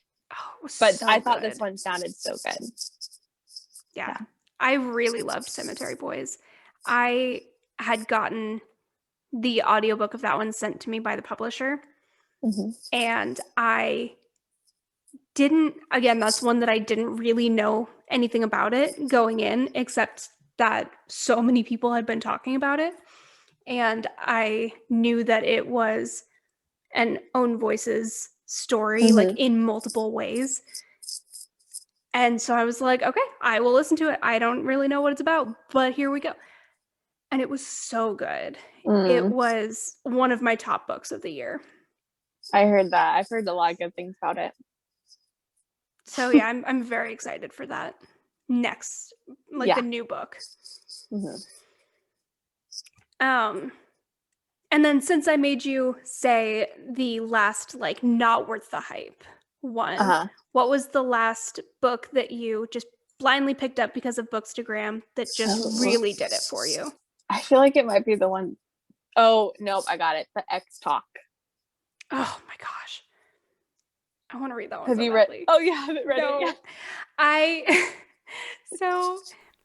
But so I thought this one sounded so good. Yeah. I really loved Cemetery Boys. I had gotten the audiobook of that one sent to me by the publisher. Mm-hmm. And that's one that I didn't really know anything about it going in, except that so many people had been talking about it. And I knew that it was an Own Voices story, like in multiple ways. And so I was like, okay, I will listen to it. I don't really know what it's about, but here we go. And it was so good. It was one of my top books of the year. I heard that. I've heard a lot of good things about it. So yeah, I'm very excited for that next, the new book. And then since I made you say the last, not worth the hype one, what was the last book that you just blindly picked up because of Bookstagram that just really did it for you? I feel like it might be the one. Oh, nope, I got it. The X Talk. Oh my gosh. I want to read that one. Have you read? Oh, you haven't read it yet? So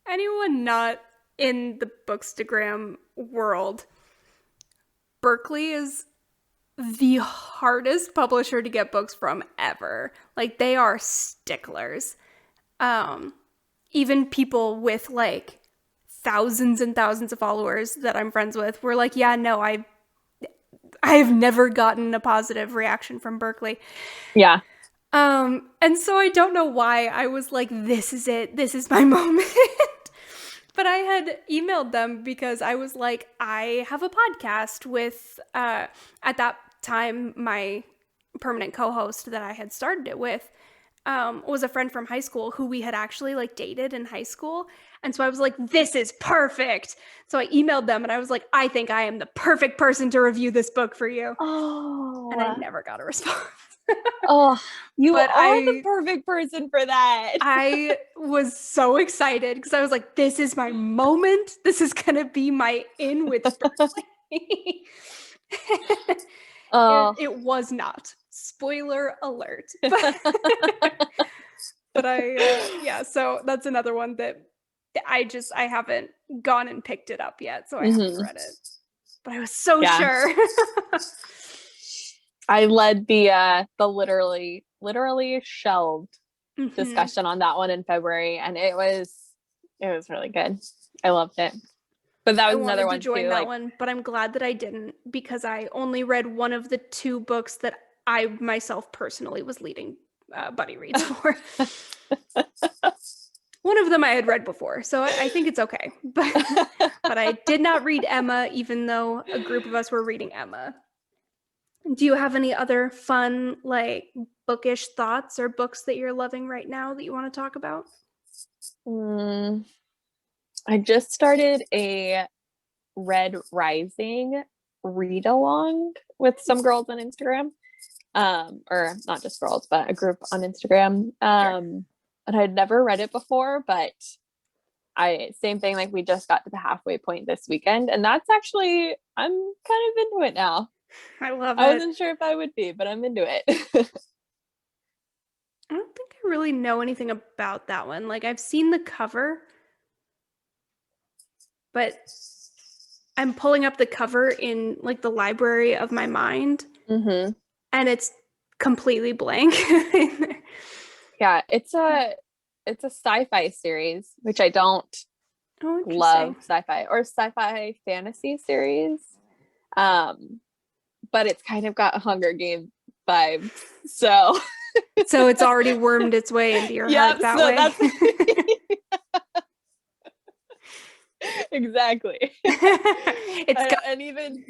anyone not in the Bookstagram world, Berkeley is the hardest publisher to get books from ever. They are sticklers. Even people with thousands and thousands of followers that I'm friends with were like, yeah, no, I've never gotten a positive reaction from Berkeley. Yeah. And so I don't know why I was like, this is it. This is my moment. But I had emailed them because I was like, I have a podcast with, at that time, my permanent co-host that I had started it with was a friend from high school who we had actually dated in high school. And so I was like, this is perfect. So I emailed them and I was like, I think I am the perfect person to review this book for you. Oh. And I never got a response. You are the perfect person for that. I was so excited because I was like, this is my moment. This is going to be my in with Berkeley. It was not. Spoiler alert. But so that's another one that I haven't gone and picked it up yet, so I haven't read it. But I was so sure. I led the literally shelved discussion on that one in February, and it was really good. I loved it. But that was another one to join too, that one, but I'm glad that I didn't, because I only read one of the 2 books that I myself personally was leading buddy reads for. One of them I had read before, so I think it's okay. But I did not read Emma, even though a group of us were reading Emma. Do you have any other fun, like, bookish thoughts or books that you're loving right now that you want to talk about? I just started a Red Rising read along with some girls on Instagram. Or not just girls, but a group on Instagram. And I'd never read it before, but same thing, like we just got to the halfway point this weekend, and that's actually, I'm kind of into it now. I love it. I wasn't sure if I would be, but I'm into it. I don't think I really know anything about that one. Like, I've seen the cover, but I'm pulling up the cover in like the library of my mind, and it's completely blank. Yeah, it's a sci-fi series, which I don't love sci-fi or sci-fi fantasy series. But it's kind of got Hunger Games vibes. So it's already wormed its way into your heart that way. Exactly. And even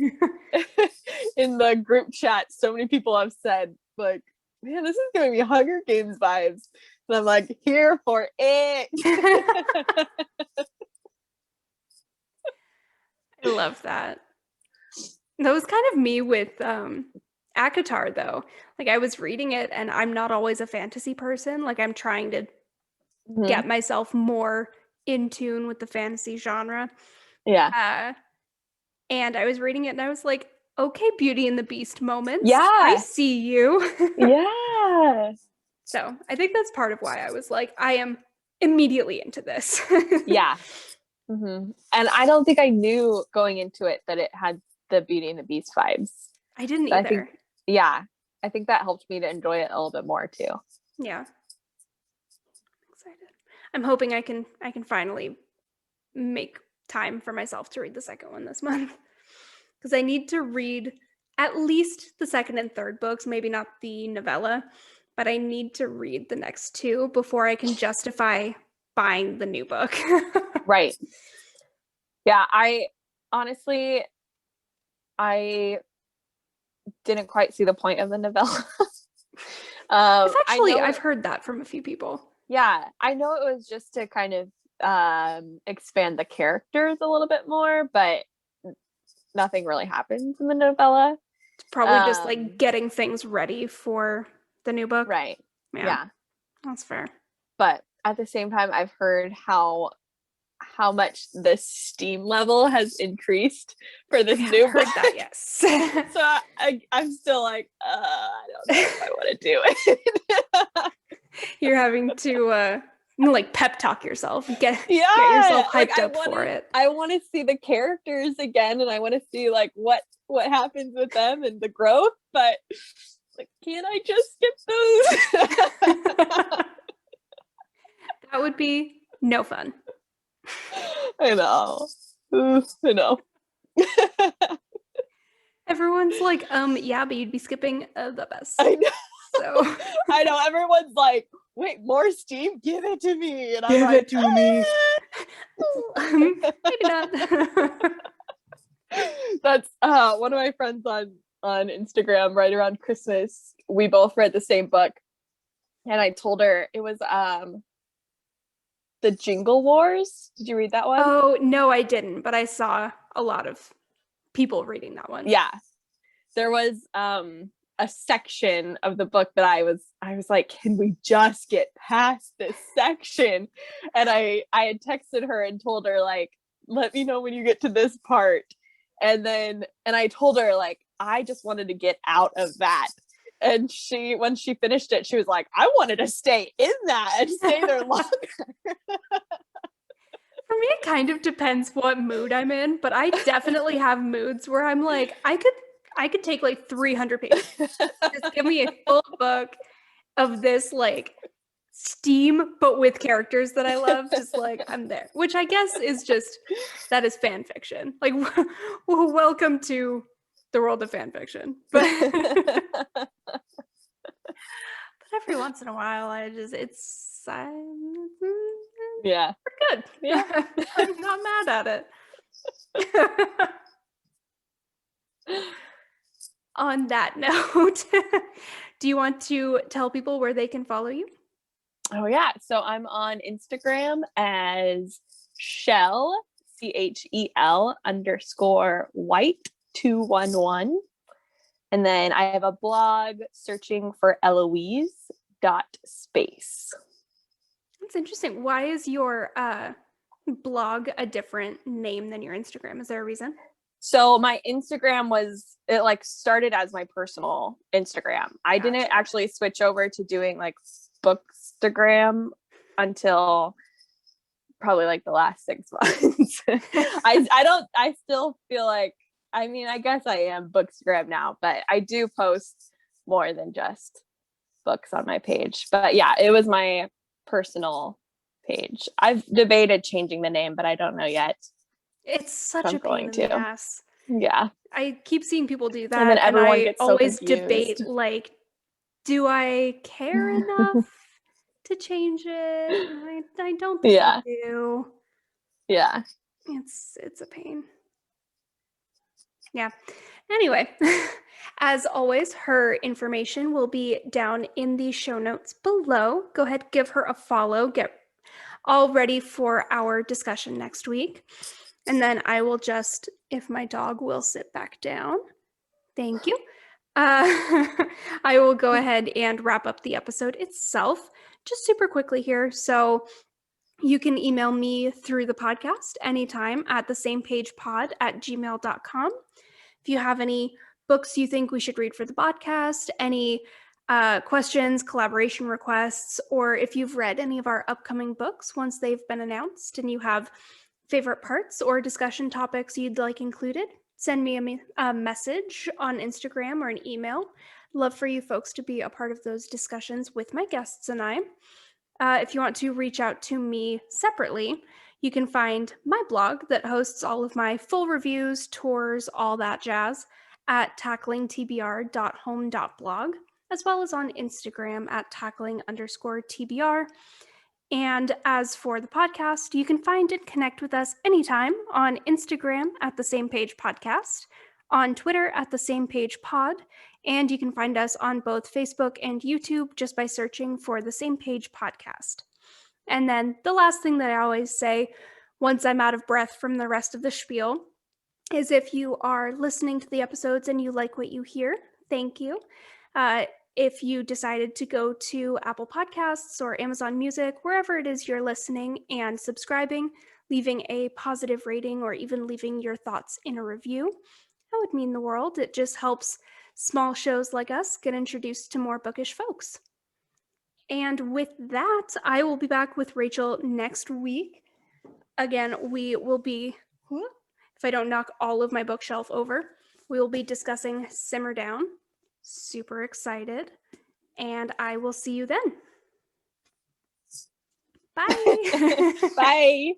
in the group chat, so many people have said, like, man, this is giving me Hunger Games vibes. And I'm like, here for it. I love that. That was kind of me with ACOTAR, though. Like, I was reading it, and I'm not always a fantasy person. Like, I'm trying to get myself more in tune with the fantasy genre. Yeah. And I was reading it, and I was like, okay, Beauty and the Beast moments. Yeah. I see you. Yeah. So I think that's part of why I was like, I am immediately into this. Yeah. And I don't think I knew going into it that it had the Beauty and the Beast vibes. I didn't either. I think that helped me to enjoy it a little bit more too. Yeah. I'm excited. I'm hoping I can finally make time for myself to read the second one this month, because I need to read at least the second and third books, maybe not the novella, but I need to read the next 2 before I can justify buying the new book. Right. Yeah, I honestly didn't quite see the point of the novella. I've heard that from a few people. Yeah, I know it was just to kind of expand the characters a little bit more, but nothing really happens in the novella. It's probably just like getting things ready for the new book. Right. Yeah. That's fair. But at the same time, I've heard how much the steam level has increased for this new book. Heard that, yes. So I'm still like, I don't know if I want to do it. You're having to like pep talk yourself, get yourself hyped up for it. I want to see the characters again, and I want to see like what happens with them and the growth, but like, can't I just skip those? That would be no fun. I know. I know. Everyone's like, yeah, but you'd be skipping the best. I know. So I know, everyone's like, wait, more steam? Give it to me. And I'm give like, it to me. Maybe not. That's one of my friends on Instagram right around Christmas. We both read the same book, and I told her it was The Jingle Wars. Did you read that one? Oh, no, I didn't, but I saw a lot of people reading that one. Yeah. There was a section of the book that I was like, can we just get past this section? And I had texted her and told her, like, let me know when you get to this part. And I told her, like, I just wanted to get out of that. And when she finished it, she was like, I wanted to stay in that and stay there longer. For me, it kind of depends what mood I'm in, but I definitely have moods where I'm like, I could take like 300 pages. Just give me a full book of this like steam, but with characters that I love. Just like, I'm there, which I guess is that is fan fiction. Like, well, welcome to the world of fan fiction. But every once in a while, yeah, we're good. Yeah, I'm not mad at it. On that note, do you want to tell people where they can follow you? Oh yeah, so I'm on Instagram as Chel, CHEL _white 211. And then I have a blog, searching for Eloise.space. That's interesting. Why is your blog a different name than your Instagram? Is there a reason? So my Instagram it like started as my personal Instagram. I didn't actually switch over to doing like Bookstagram until probably like the last 6 months. I still feel like, I mean, I guess I am Bookstagram now, but I do post more than just books on my page. But yeah, it was my personal page. I've debated changing the name, but I don't know yet. It's such a pain in the ass. Yeah. I keep seeing people do that. And then everyone I gets always so confused. Debate, like, do I care enough to change it? I don't think I do. Yeah. It's a pain. Yeah. Anyway, as always, her information will be down in the show notes below. Go ahead, give her a follow. Get all ready for our discussion next week. And then I will if my dog will sit back down. Thank you. I will go ahead and wrap up the episode itself just super quickly here. So you can email me through the podcast anytime at thesamepagepod@gmail.com. If you have any books you think we should read for the podcast, any questions, collaboration requests, or if you've read any of our upcoming books once they've been announced and you have favorite parts or discussion topics you'd like included, send me a message on Instagram or an email. Love for you folks to be a part of those discussions with my guests and I. If you want to reach out to me separately, you can find my blog that hosts all of my full reviews, tours, all that jazz at tacklingtbr.home.blog, as well as on Instagram at tackling_TBR. And as for the podcast, you can find and connect with us anytime on Instagram at The Same Page Podcast, on Twitter at The Same Page Pod, and you can find us on both Facebook and YouTube just by searching for The Same Page Podcast. And then the last thing that I always say once I'm out of breath from the rest of the spiel is if you are listening to the episodes and you like what you hear, thank you. If you decided to go to Apple Podcasts or Amazon Music, wherever it is you're listening and subscribing, leaving a positive rating or even leaving your thoughts in a review, that would mean the world. It just helps small shows like us get introduced to more bookish folks. And with that, I will be back with Rachel next week. Again, we will be, if I don't knock all of my bookshelf over, we will be discussing Simmer Down. Super excited. And I will see you then. Bye. Bye.